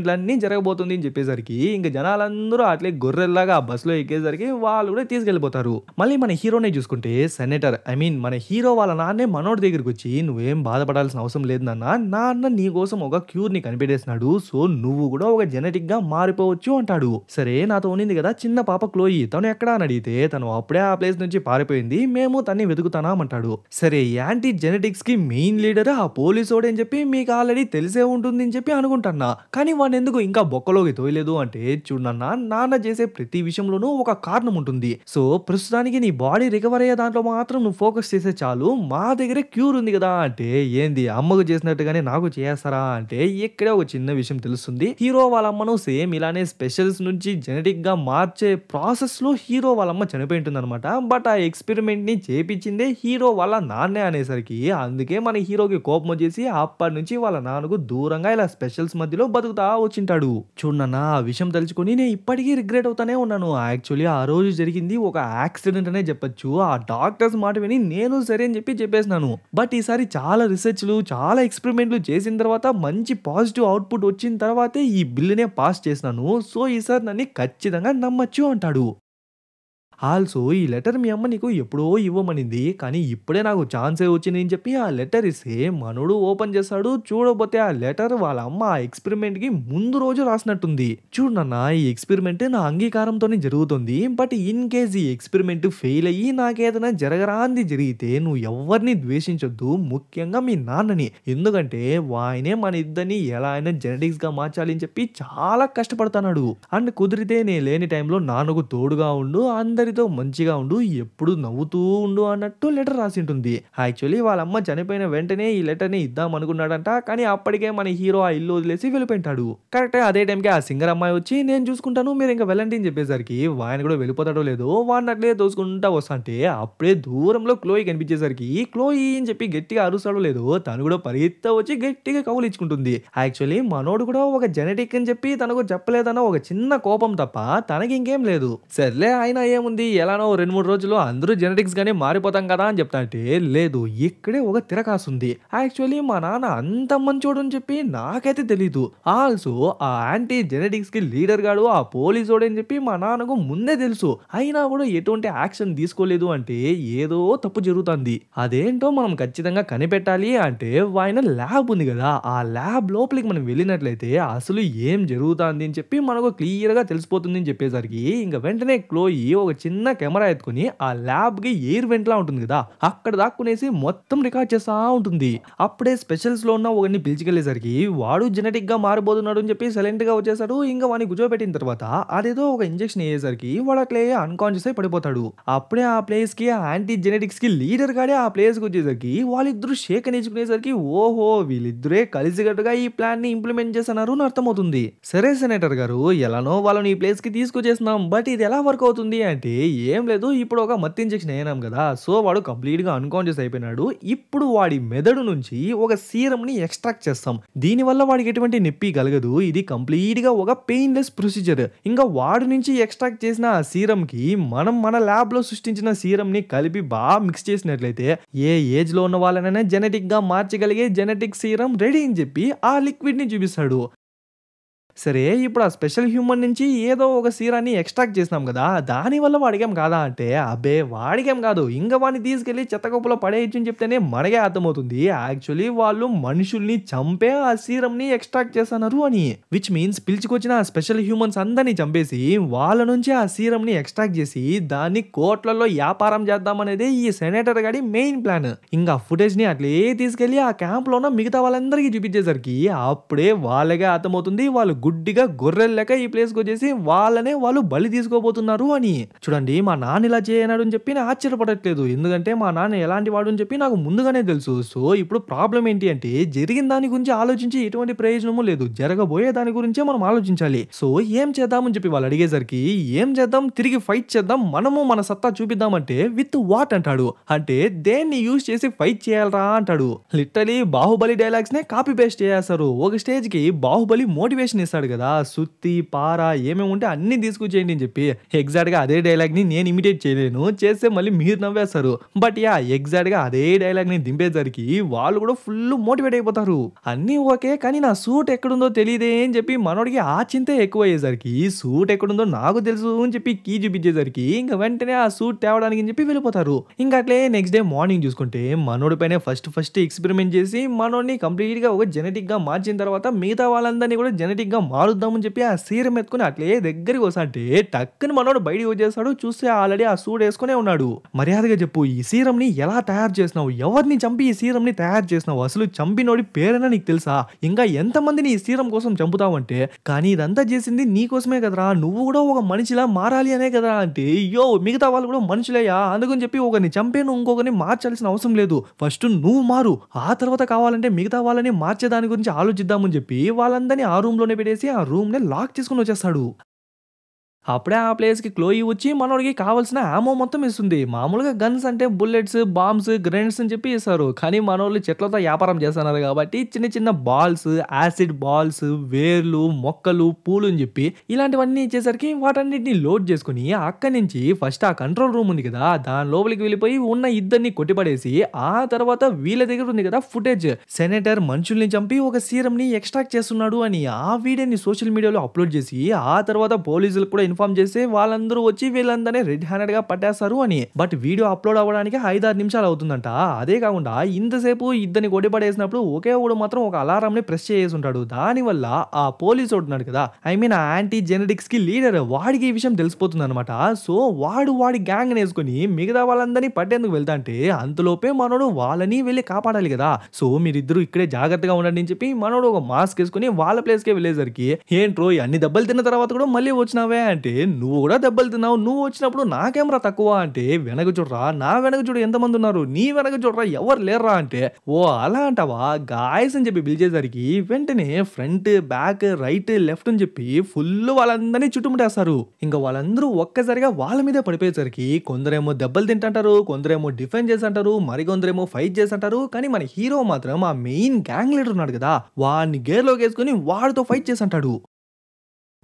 జరగబోతుంది అని చెప్పేసరికి ఇంకా జనాలందరూ అట్లే గొర్రెల్లాగా ఆ బస్సులో ఎక్కేసరికి వాళ్ళు కూడా తీసుకెళ్లిపోతారు. మళ్ళీ మన హీరోనే చూసుకుంటే సెనేటర్ ఐ మీన్ మన హీరో వాళ్ళ నాన్నే మనోడి దగ్గరికి వచ్చి నువ్వేం బాధపడాల్సిన అవసరం లేదు నాన్న నీ కోసం ఒక క్యూర్ ని కనిపెట్టేసినాడు. సో నువ్వు కూడా ఒక జెనెటిక్ గా మారిపోవచ్చు అంటాడు. సరే నాతో ఉన్నింది కదా చిన్న పాప క్లోయి, తను ఎక్కడా అని అడిగితే తను అప్పుడే ఆ ప్లేస్ నుంచి పారిపోయింది, మేము తన్ని వెతుకుతానామంటాడు. సరే యాంటీ జెనెటిక్స్ కి మెయిన్ లీడర్ ఆ పోలీసోడు అని చెప్పి మీకు ఆల్రెడీ తెలిసే ఉంటుంది అని చెప్పి అనుకుంటున్నా. కానీ వాడినెందుకు ఇంకా బొక్కలోకి తోయలేదు అంటే, చూడు నాన్న, నాన్న చేసే ప్రతి విషయంలోనూ ఒక కారణం ఉంటుంది. సో, ప్రస్తుతానికి నీ బాడీ రికవర్ అయ్యే దాంట్లో మాత్రం నువ్వు ఫోకస్ చేస్తే చాలు. మా దగ్గరే క్యూర్ ఉంది కదా అంటే, ఏంది అమ్మకు చేసినట్టుగానే నాకు చేస్తారా అంటే, ఇక్కడే ఒక చిన్న విషయం తెలుస్తుంది. హీరో వాళ్ళ అమ్మను సేమ్ ఇలానే స్పెషల్స్ నుంచి జెనెటిక్‌గా మార్చే ప్రాసెస్‌లో హీరో వాళ్ళ అమ్మ చనిపోయి ఉంటుందన్నమాట. బట్ ఆ ఎక్స్‌పెరిమెంట్‌ని చేపించిందే హీరో వాళ్ళ నాన్నే అనేసరికి, అందుకే మన హీరోకి కోపం వచ్చేసి అప్పటినుంచి వాళ్ళ నాన్నకు దూరంగా ఇలా స్పెషల్స్ మధ్యలో బతుకుతా వచ్చింటాడు. చూడు నాన్న, ఆ విషయం తలుచుకొని నేను ఇప్పటికీ రిగ్రెట్ అవుతానే ఉన్నాను. యాక్చువల్లీ ఆ రోజు జరిగింది ఒక యాక్సిడెంట్ అనే చెప్పొచ్చు. ఆ డాక్టర్స్ మాట విని నేను సరే అని చెప్పేసినాను. బట్ ఈసారి చాలా రిసర్చ్‌లు, చాలా ఎక్స్‌పెరిమెంట్‌లు చేసిన తర్వాత మంచి పాజిటివ్ అవుట్‌పుట్ వచ్చిన తర్వాతే ఈ బిల్లునే పాస్ చేసినాను. సో, ఈసారి నన్ను ఖచ్చితంగా నమ్మొచ్చు అంటాడు. ఆల్సో ఈ లెటర్ మీ అమ్మ నీకు ఎప్పుడో ఇవ్వమనింది. కానీ ఇప్పుడే నాకు ఛాన్సే వచ్చింది అని చెప్పి ఆ లెటర్ ఇస్తే మనోడు ఓపెన్ చేస్తాడు. చూడకపోతే ఆ లెటర్ వాళ్ళ అమ్మ ఆ ఎక్స్‌పెరిమెంట్‌కి ముందు రోజు రాసినట్టుంది. చూడు నాన్న, ఈ ఎక్స్‌పెరిమెంట్ నా అంగీకారంతోనే జరుగుతుంది. బట్ ఇన్ కేస్ ఈ ఎక్స్‌పెరిమెంట్ ఫెయిల్ అయ్యి నాకేదైనా జరగరానిది జరిగితే నువ్వు ఎవ్వరిని ద్వేషించొద్దు. ముఖ్యంగా మీ నాన్నని. ఎందుకంటే వాయనే మన ఇద్దరిని ఎలా అయినా జెనెటిక్స్‌గా మార్చాలి అని చెప్పి చాలా కష్టపడుతున్నాడు. అండ్ కుదిరితే నేను లేని టైంలో నాన్నకు తోడుగా ఉండు. అందరితో మంచిగా ఉండు. ఎప్పుడు నవ్వుతూ ఉండు అన్నట్టు లెటర్ రాసింటుంది. యాక్చువల్లీ వాళ్ళ అమ్మ చనిపోయిన వెంటనే ఈ లెటర్‌ని ఇద్దాం అనుకున్నాడంట. కానీ అప్పటికే మన హీరో ఆ ఇల్లు వదిలేసి వెళ్ళిపోయింటాడు. కరెక్ట్‌గా అదే టైంకి ఆ సింగర్ అమ్మాయి వచ్చి నేను చూసుకుంటాను మీరు ఇంకా వెళ్ళండి అని చెప్పేసరికి వాయన కూడా వెళ్ళిపోతాడో లేదో వాడిని అట్లే తోసుకుంటా వస్తాంటే అప్పుడే దూరంలో క్లోయి కనిపించేసరికి క్లోయి అని చెప్పి గట్టిగా అరుస్తాడో లేదో తను కూడా పరిగెత్తా వచ్చి గట్టిగా కౌలించుకుంటుంది. యాక్చువల్లీ మనోడు కూడా ఒక జెనెటిక్ అని చెప్పి తనకు చెప్పలేదన్న ఒక చిన్న కోపం తప్ప తనకి ఇంకేం లేదు. సర్లే అయినా ఏముంది ఎలానో 2-3 రోజుల్లో అందరూ జెనెటిక్స్ గానే మారిపోతాం కదా అని చెప్తాంటే లేదు ఇక్కడే ఒక తిరకాసుంది. యాక్చువల్లీ మా నాన్న అంత మంచోడు అని చెప్పి నాకైతే తెలీదు. ఆల్సో ఆ యాంటీ జెనెటిక్స్ కి లీడర్ గాడు ఆ పోలీసోడు అని చెప్పి మా నాన్నకు ముందే తెలుసు. అయినా కూడా ఎటువంటి యాక్షన్ తీసుకోలేదు అంటే ఏదో తప్పు జరుగుతుంది. అదేంటో మనం ఖచ్చితంగా కనిపెట్టాలి అంటే ఆయన ల్యాబ్ ఉంది కదా, ఆ ల్యాబ్ లోపలికి మనం వెళ్ళినట్లయితే అసలు ఏం జరుగుతుంది అని చెప్పి మనకు క్లియర్ గా తెలిసిపోతుంది అని చెప్పేసరికి ఇంకా వెంటనే క్లోయి ఒక చిన్న కెమెరా ఎత్తుకుని ఆ ల్యాబ్ కి ఎయిర్ వెంట్ లా ఉంటుంది కదా, అక్కడ దాక్కునేసి మొత్తం రికార్డ్ చేస్తా ఉంటుంది. అప్పుడే స్పెషల్స్ లో ఉన్న ఒకరిని పిలిచికెళ్ళేసరికి వాడు జెనెటిక్ గా మారిపోతున్నాడు అని చెప్పి సైలెంట్ గా వచ్చేసాడు. ఇంకా వాడిని కూర్చోబెట్టిన తర్వాత అదేదో ఒక ఇంజెక్షన్ వేసేసరికి వాడు అట్లే అన్కాన్షియస్ అయి పడిపోతాడు. అప్పుడే ఆ ప్లేస్ కి యాంటీ జెనెటిక్స్ కి లీడర్ గాడే ఆ ప్లేస్ కి వచ్చేసరికి వాళ్ళిద్దరూ షేక్ అని ఇచ్చుకునేసరికి ఓహో వీళ్ళిద్దరే కలిసికట్టుగా ఈ ప్లాన్ ని ఇంప్లిమెంట్ చేస్తున్నారు అని అర్థమవుతుంది. సరే సెనేటర్ గారు, ఎలానో వాళ్ళని ఈ ప్లేస్ కి తీసుకొచ్చేస్తున్నాం. బట్ ఇది ఎలా వర్క్ అవుతుంది అంటే ఏం లేదు, ఇప్పుడు ఒక మత్తు ఇంజెక్షన్ వేయనాం కదా, సో వాడు కంప్లీట్ గా అన్కాన్షియస్ అయిపోయినాడు. ఇప్పుడు వాడి మెదడు నుంచి ఒక సీరం ని ఎక్స్ట్రాక్ట్ చేస్తాం. దీని వల్ల వాడికి ఎటువంటి నొప్పి కలగదు. ఇది కంప్లీట్ గా ఒక పెయిన్లెస్ ప్రొసీజర్. ఇంకా వాడి నుంచి ఎక్స్ట్రాక్ట్ చేసిన ఆ సీరం కి మనం మన ల్యాబ్ లో సృష్టించిన సీరం ని కలిపి బాగా మిక్స్ చేసినట్లయితే ఏ ఏజ్ లో ఉన్న వాళ్ళనైనా జెనెటిక్ గా మార్చగలిగే జెనెటిక్ సీరం రెడీ అని చెప్పి ఆ లిక్విడ్ ని చూపిస్తాడు. సరే ఇప్పుడు ఆ స్పెషల్ హ్యూమన్ నుంచి ఏదో ఒక సీరాన్ని ఎక్స్ట్రాక్ట్ చేసినాం కదా, దానివల్ల వాడికేం కాదా అంటే అబ్బే వాడికేం కాదు, ఇంకా వాడిని తీసుకెళ్లి చెత్తకప్పులో పడేయచ్చు అని చెప్తేనే మనకే అర్థమవుతుంది యాక్చువల్లీ వాళ్ళు మనుషుల్ని చంపే ఆ సీరంని ఎక్స్ట్రాక్ట్ చేస్తున్నారు అని. విచ్ మీన్స్ పిలుచుకొచ్చిన ఆ స్పెషల్ హ్యూమన్స్ అందరినీ చంపేసి వాళ్ళ నుంచి ఆ సీరంని ఎక్స్ట్రాక్ట్ చేసి దాన్ని కోట్లలో వ్యాపారం చేద్దామనేదే ఈ సెనేటర్ గాడి మెయిన్ ప్లాన్. ఇంకా ఫుటేజ్ ని అట్లే తీసుకెళ్లి ఆ క్యాంప్ లో ఉన్న మిగతా వాళ్ళందరికీ చూపించేసరికి అప్పుడే వాళ్ళకే అర్థమవుతుంది వాళ్ళు గుడ్డిగా గొర్రెలు లెక్క ఈ ప్లేస్కి వచ్చేసి వాళ్ళనే వాళ్ళు బలి తీసుకోబోతున్నారు అని. చూడండి మా నాన్న ఇలా చేయనాడు అని చెప్పి నేను ఆశ్చర్యపడట్లేదు. ఎందుకంటే మా నాన్న ఎలాంటి వాడు అని చెప్పి నాకు ముందుగానే తెలుసు. సో ఇప్పుడు ప్రాబ్లం ఏంటి అంటే జరిగిన దాని గురించి ఆలోచించి ఎటువంటి ప్రయోజనము లేదు, జరగబోయే దాని గురించే మనం ఆలోచించాలి. సో ఏం చేద్దామని చెప్పి వాళ్ళు అడిగేసరికి ఏం చేద్దాం, తిరిగి ఫైట్ చేద్దాం, మనము మన సత్తా చూపిద్దామంటే విత్ వాట్ అంటాడు. అంటే దేన్ని యూజ్ చేసి ఫైట్ చేయాలరా అంటాడు. లిటరలీ బాహుబలి డైలాగ్స్ నే కాపీ పేస్ట్ చేస్తారు. ఒక స్టేజ్ కి బాహుబలి మోటివేషన్ ఇస్తాడు కదా, సుత్తి పార ఏమేమి ఉంటే అన్ని తీసుకొచ్చేయండి అని చెప్పి. ఎగ్జాక్ట్ గా అదే డైలాగ్ ని నేను ఇమిటేట్ చేయలేను, చేస్తే మళ్ళీ మీరు నవ్వేస్తారు. బట్ యా ఎగ్జాక్ట్ గా అదే డైలాగ్ ని దింపేసరికి వాళ్ళు కూడా ఫుల్ మోటివేట్ అయిపోతారు. అన్ని ఓకే కానీ నా సూట్ ఎక్కడుందో తెలియదే అని చెప్పి మనోడికి ఆ చింతే ఎక్కువ అయ్యేసరికి సూట్ ఎక్కడుందో నాకు తెలుసు అని చెప్పి కీ చూపించేసరికి ఇంకా వెంటనే ఆ సూట్ తేవడానికి అని చెప్పి వెళ్ళిపోతారు. ఇంకా అట్లే నెక్స్ట్ డే మార్నింగ్ చూసుకుంటే మనోడి పైన ఫస్ట్ ఎక్స్పెరిమెంట్ చేసి మనోడిని కంప్లీట్ గా ఒక జెనెటిక్ గా మార్చిన తర్వాత మిగతా వాళ్ళందరినీ కూడా జెనెటిక్ గా మారుద్దామని చెప్పి ఆ సీరం ఎత్తుకుని అట్లే దగ్గరికి వస్తాంటే టక్కుని మనోడు బయటికి వచ్చేస్తాడు. చూస్తే ఆల్రెడీ ఆ సూట్ వేసుకునే ఉన్నాడు. మర్యాదగా చెప్పు, ఈ సీరంని ఎలా తయారు చేసినావు? ఎవరిని చంపి ఈ సీరంని తయారు చేసినావు? అసలు చంపినోడి పేరైనా నీకు తెలుసా? ఇంకా ఎంతమందిని ఈ సీరం కోసం చంపుతావంటే, కానీ ఇదంతా చేసింది నీ కోసమే కదరా, నువ్వు కూడా ఒక మనిషిలా మారాలి అనే కదా అంటే, అయ్యో మిగతా వాళ్ళు కూడా మనుషులేయా, అందుకని చెప్పి ఒకరిని చంపే నువ్వు ఇంకొకరిని మార్చాల్సిన అవసరం లేదు, ఫస్ట్ నువ్వు మారు, ఆ తర్వాత కావాలంటే మిగతా వాళ్ళని మార్చే దాని గురించి ఆలోచిద్దామని చెప్పి వాళ్ళందరినీ ఆ రూమ్ లోనే పెట్టేసి ఆ రూమ్ ని లాక్ చేసుకుని వచ్చేస్తాడు. అప్పుడే ఆ ప్లేస్‌కి క్లోయి వచ్చి మనోడికి కావాల్సిన యామో మొత్తం ఇస్తుంది. మామూలుగా గన్స్ అంటే బుల్లెట్స్, బాంబ్స్, గ్రెనేడ్స్ అని చెప్పి ఇస్తారు. కానీ మనోళ్ళు చెట్లతో వ్యాపారం చేస్తున్నారు కాబట్టి చిన్న చిన్న బాల్స్, యాసిడ్ బాల్స్, వేర్లు, మొక్కలు, పూలు అని చెప్పి ఇలాంటివన్నీ ఇచ్చేసరికి వాటన్నిటిని లోడ్ చేసుకొని అక్కడి నుంచి ఫస్ట్ ఆ కంట్రోల్ రూమ్ ఉంది కదా, దాని లోపలికి వెళ్ళిపోయి ఉన్న ఇద్దరిని కొట్టిపడేసి ఆ తర్వాత వీళ్ళ దగ్గర ఉంది కదా ఫుటేజ్, సెనేటర్ మనుషుల్ని చంపి ఒక సీరంని ఎక్స్ట్రాక్ట్ చేస్తున్నాడు అని ఆ వీడియోని సోషల్ మీడియాలో అప్లోడ్ చేసి ఆ తర్వాత పోలీసులకు కూడా ఇన్ఫార్మ్ చేసి వాళ్ళందరూ వచ్చి వీళ్ళందరినీ రెడ్ హ్యాండెడ్ గా పట్టేస్తారు అని. బట్ వీడియో అప్లోడ్ అవ్వడానికి 5-6 నిమిషాలు అవుతుందంట. అదే కాకుండా ఇంతసేపు ఇద్దరిని కొట్టిపడేసినప్పుడు ఒకే ఒకడు మాత్రం ఒక అలారం ని ప్రెస్ చేసి ఉంటాడు. దానివల్ల ఆ పోలీసు ఉన్నాడు కదా, ఐ మీన్ ఆ యాంటీ జెనెటిక్స్ కి లీడర్, వాడికి ఈ విషయం తెలిసిపోతుంది అనమాట. సో వాడి గ్యాంగ్ వేసుకుని మిగతా వాళ్ళందరినీ పట్టేందుకు వెళ్తాంటే అంతలోపే మనోడు వాళ్ళని వెళ్ళి కాపాడాలి కదా. సో మీరిద్దరు ఇక్కడే జాగ్రత్తగా ఉండండి అని చెప్పి మనోడు ఒక మాస్క్ వేసుకుని వాళ్ళ ప్లేస్ కి వెళ్ళేసరికి, ఏంట్రో అన్ని దెబ్బలు తిన్న తర్వాత కూడా మళ్ళీ వచ్చినావే అంటే, నువ్వు కూడా దెబ్బలు తిన్నావు, నువ్వు వచ్చినప్పుడు నాకేమరా తక్కువ అంటే, వెనక చూడరా, నా వెనక చూడు ఎంతమంది ఉన్నారు, నీ వెనక చూడరా ఎవరు లేర్రా అంటే, ఓ అలా అంటావా గాయస్ అని చెప్పి పిలిచేసరికి వెంటనే ఫ్రంట్, బ్యాక్, రైట్, లెఫ్ట్ అని చెప్పి ఫుల్ వాళ్ళందరినీ చుట్టుముట్టేస్తారు. ఇంకా వాళ్ళందరూ ఒక్కసారిగా వాళ్ళ మీదే పడిపోయేసరికి కొందరేమో దెబ్బలు తింటారు, కొందరేమో డిఫెండ్ చేసంటారు, మరికొందరేమో ఫైట్ చేసంటారు. కానీ మన హీరో మాత్రం ఆ మెయిన్ గ్యాంగ్ లీడర్ ఉన్నాడు కదా, వాడిని గేర్లోకి వేసుకుని వాడితో ఫైట్ చేసంటాడు.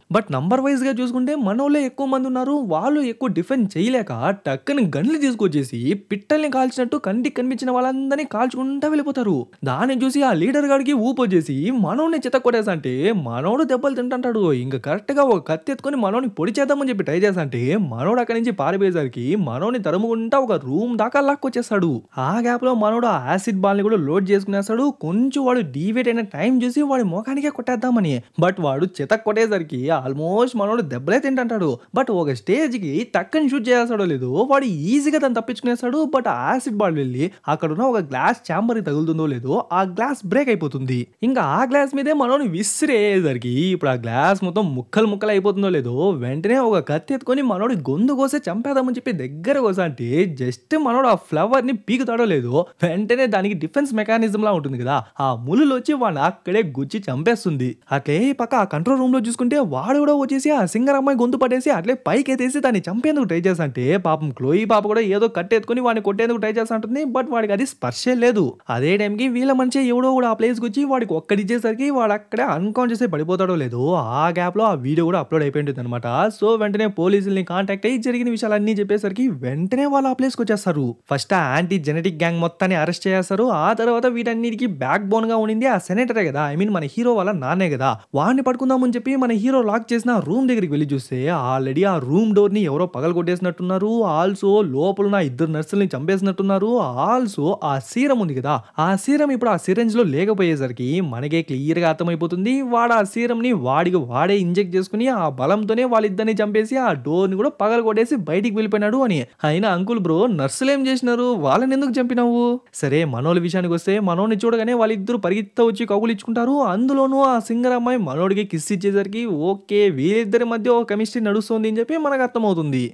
బట్ నంబర్ వైజ్ గా చూసుకుంటే మనోళ్ళే ఎక్కువ మంది ఉన్నారు. వాళ్ళు ఎక్కువ డిఫెండ్ చేయలేక టక్కని గన్లు తీసుకొచ్చేసి పిట్టల్ని కాల్చినట్టు కంటికి కనిపించిన వాళ్ళందరినీ కాల్చుకుంటా వెళ్ళిపోతారు. దాన్ని చూసి ఆ లీడర్ గాడికి ఊపొచ్చేసి మనోడిని చిత్త కొట్టేసంటే మనోడు దెబ్బలు తింటాడు. ఇంకా కరెక్ట్ గా ఒక కత్తి ఎత్తుకొని మనోడిని పొడి చేద్దామని చెప్పి ట్రై చేసంటే మనోడు అక్కడి నుంచి పారిపోయేసరికి మనోడిని తరుముకుంటా ఒక రూమ్ దాకా లాక్కొచ్చేస్తాడు. ఆ గ్యాప్ లో మనోడు ఆ యాసిడ్ బాల్ ని కూడా లోడ్ చేసుకునేస్తాడు. కొంచెం వాడు డీవేట్ అయిన టైం చూసి వాడి ముఖానికే కొట్టేద్దామని, బట్ వాడు చితక్ కొట్టేసరికి ఆల్మోస్ట్ మనోడు దెబ్బలే తింటాడు. బట్ ఒక స్టేజ్ కి టక్కని షూట్ చేస్తాడో లేదో వాడు ఈజీగా దాన్ని తప్పించుకునేస్తాడు. బట్ ఆ యాసిడ్ బాల్ వెళ్ళి అక్కడ ఉన్న ఒక గ్లాస్ ఛాంబర్ కి తగులుతుందో లేదో ఆ గ్లాస్ బ్రేక్ అయిపోతుంది. ఇంకా ఆ గ్లాస్ మీదే మనోని విసిరేసరికి ఇప్పుడు ఆ గ్లాస్ మొత్తం ముక్కలు ముక్కలు అయిపోతుందో లేదో వెంటనే ఒక కత్తి ఎత్తుకొని మనోడి గొంతు కోసే చంపేద్దామని చెప్పి దగ్గర కోసా అంటే జస్ట్ మనోడు ఆ ఫ్లవర్ ని పీకుతాడో లేదో వెంటనే దానికి డిఫెన్స్ మెకానిజం లా ఉంటుంది కదా, ఆ ముళ్ళు వచ్చి వాడిని అక్కడే గుచ్చి చంపేస్తుంది. అట్లే పక్క ఆ కంట్రోల్ రూమ్ లో చూసుకుంటే వాడు కూడా వచ్చేసి ఆ సింగర్ అమ్మాయి గొంతు పట్టేసి అట్లే పైకి ఎత్తేసి దాన్ని చంపేందుకు ట్రై చేస్తా అంటే పాపం క్లోయి పాప కూడా ఏదో కట్టెత్తుకుని వాడిని కొట్టేందుకు ట్రై చేస్తా ఉంటుంది. బట్ వాడికి అది స్పర్శే లేదు. అదే టైంకి వీళ్ళ మంచి ఎవడో కూడా ఆ ప్లేస్కి వచ్చి వాడికి ఒక్కడిచ్చేసరికి వాడు అక్కడే అన్కాన్షియస్ పడిపోతాడో లేదో ఆ గ్యాప్ లో ఆ వీడియో కూడా అప్లోడ్ అయిపోయింది అనమాట. సో వెంటనే పోలీసుల్ని కాంటాక్ట్ అయ్యి జరిగిన విషయాలన్నీ చెప్పేసరికి వెంటనే వాళ్ళు ఆ ప్లేస్కి వచ్చేస్తారు. ఫస్ట్ ఆ యాంటీ జెనెటిక్ గ్యాంగ్ మొత్తాన్ని అరెస్ట్ చేస్తారు. ఆ తర్వాత వీటన్నిటికీ బ్యాక్ బోన్ గా ఉండింది ఆ సెనేటరే కదా, ఐ మీన్ మన హీరో వాళ్ళ నాన్నే కదా, వాడిని పట్టుకుందామని చెప్పి మన హీరో లాక్ చేసిన రూమ్ దగ్గరికి వెళ్ళి చూస్తే ఆల్రెడీ ఆ రూమ్ డోర్ ని ఎవరో పగల కొట్టేసినట్టున్నారు. ఆల్సో లోపల ఉన్న ఇద్దరు నర్సుల్ని చంపేసినట్టున్నారు. ఆల్సో ఆ సీరం ఉంది కదా, ఆ సీరం ఇప్పుడు ఆ సిరెంజ్ లో లేకపోయేసరికి మనకే క్లియర్ గా అర్థమైపోతుంది వాడు ఆ సీరం ని వాడే ఇంజెక్ట్ చేసుకుని ఆ బలంతోనే వాళ్ళిద్దరిని చంపేసి ఆ డోర్ ని కూడా పగల కొట్టేసి బయటికి వెళ్ళిపోయినాడు అని. అయినా అంకుల్ బ్రో నర్సులు ఏం చేసినారు, వాళ్ళని ఎందుకు చంపినావు? సరే మనోళ్ళ విషయానికి వస్తే మనోడిని చూడగానే వాళ్ళిద్దరు పరిగెత్త వచ్చి కౌగులు ఇచ్చుకుంటారు. అందులోనూ ఆ సింగర్ అమ్మాయి మనోడికి కిస్ ఇచ్చేసరికి ఓకే వీళ్ళిద్దరి మధ్య ఒక కెమిస్ట్రీ నడుస్తుంది అని చెప్పి మనకు అర్థమవుతుంది.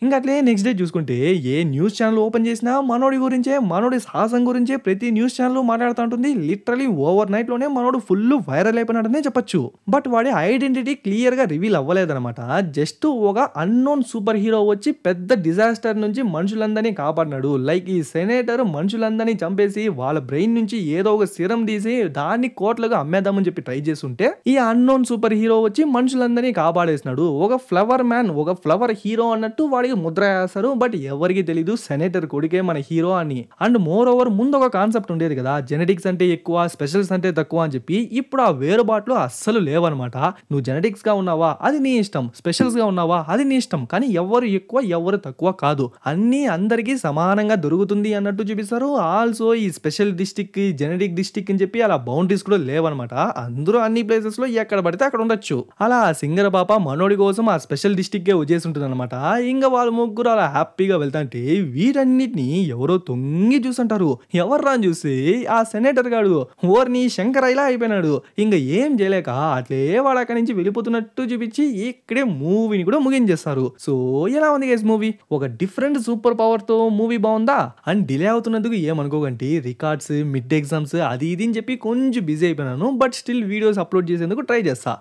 ఇంకా అట్లే నెక్స్ట్ డే చూసుకుంటే ఏ న్యూస్ ఛానల్ ఓపెన్ చేసినా మనోడి గురించే, మనోడి సాహసం గురించే ప్రతి న్యూస్ ఛానల్ మాట్లాడుతూ ఉంటుంది. లిటరలీ ఓవర్ నైట్ లోనే మనోడు ఫుల్ వైరల్ అయిపోయినాడనే చెప్పొచ్చు. బట్ వాడి ఐడెంటిటీ క్లియర్ గా రివీల్ అవ్వలేదన్నమాట. జస్ట్ ఒక అన్నోన్ సూపర్ హీరో వచ్చి పెద్ద డిజాస్టర్ నుంచి మనుషులందరినీ కాపాడినాడు. లైక్ ఈ సెనేటర్ మనుషులందరినీ చంపేసి వాళ్ళ బ్రెయిన్ నుంచి ఏదో ఒక సిరం తీసి దాన్ని కోట్లుగా అమ్మేద్దామని చెప్పి ట్రై చేస్తుంటే ఈ అన్నోన్ సూపర్ హీరో వచ్చి మనుషులందరినీ కాపాడేసినాడు. ఒక ఫ్లవర్ మ్యాన్, ఒక ఫ్లవర్ హీరో అన్నట్టు వాడికి మూతికి ముద్ర వేస్తారు. బట్ ఎవరికి తెలీదు సెనేటర్ కొడుకే మన హీరో అని. అండ్ మోర్ ఓవర్ ముందు ఒక కాన్సెప్ట్ ఉండేది కదా, జెనెటిక్స్ అంటే ఎక్కువ స్పెషల్స్ అంటే తక్కువ అని చెప్పి. ఇప్పుడు ఆ వేరుబాట్లు అస్సలు లేవన్నమాట. నువ్వు జెనెటిక్స్ గా ఉన్నావా అది నీ ఇష్టం, స్పెషల్స్ గా ఉన్నావా అది నీ ఇష్టం, కానీ ఎవరు ఎక్కువ ఎవరు తక్కువ కాదు, అన్ని అందరికీ సమానంగా దొరుకుతుంది అన్నట్టు చూపిస్తారు. ఆల్సో ఈ స్పెషల్ డిస్టిక్ జెనెటిక్ డిస్టిక్ అని చెప్పి అలా బౌండరీస్ కూడా లేవన్నమాట. అందరూ అన్ని ప్లేసెస్ లో ఎక్కడ పడితే అక్కడ ఉండొచ్చు. అలా సింగర్ పాప మనోడి కోసం ఆ స్పెషల్ డిస్టిక్ కే వచ్చేసి ఉంటుంది అనమాట. ఇంకా వాళ్ళ ముగ్గురు అలా హ్యాపీగా వెళ్తాంటే వీటన్నిటిని ఎవరో తొంగి చూసుంటారు. ఎవర్రా అని చూసి ఆ సెనేటర్ గాడు ఓర్ని శంకర్ ఇలా అయిపోయినాడు. ఇంకా ఏం చేయలేక అట్లే వాడు అక్కడి నుంచి వెళ్ళిపోతున్నట్టు చూపించి ఇక్కడే మూవీని కూడా ముగించేస్తారు. సో ఎలా ఉంది గైస్ మూవీ? ఒక డిఫరెంట్ సూపర్ పవర్ తో మూవీ బాగుందా? అండ్ డిలే అవుతున్నందుకు ఏమనుకోకండి, రికార్డ్స్ మిడ్ ఎగ్జామ్స్ అది ఇది అని చెప్పి కొంచెం బిజీ అయిపోయినాను. బట్ స్టిల్ వీడియోస్ అప్లోడ్ చేసేందుకు ట్రై చేస్తా.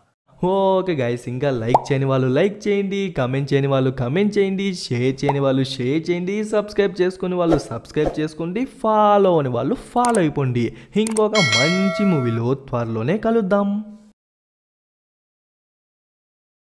ఓకే గైస్, ఇంకా లైక్ చేయని వాళ్ళు లైక్ చేయండి, కమెంట్ చేయని వాళ్ళు కమెంట్ చేయండి, షేర్ చేయని వాళ్ళు షేర్ చేయండి, సబ్స్క్రైబ్ చేసుకుని వాళ్ళు సబ్స్క్రైబ్ చేసుకోండి, ఫాలో అని వాళ్ళు ఫాలో అయిపోండి. ఇంకొక మంచి మూవీలో త్వరలోనే కలుద్దాం.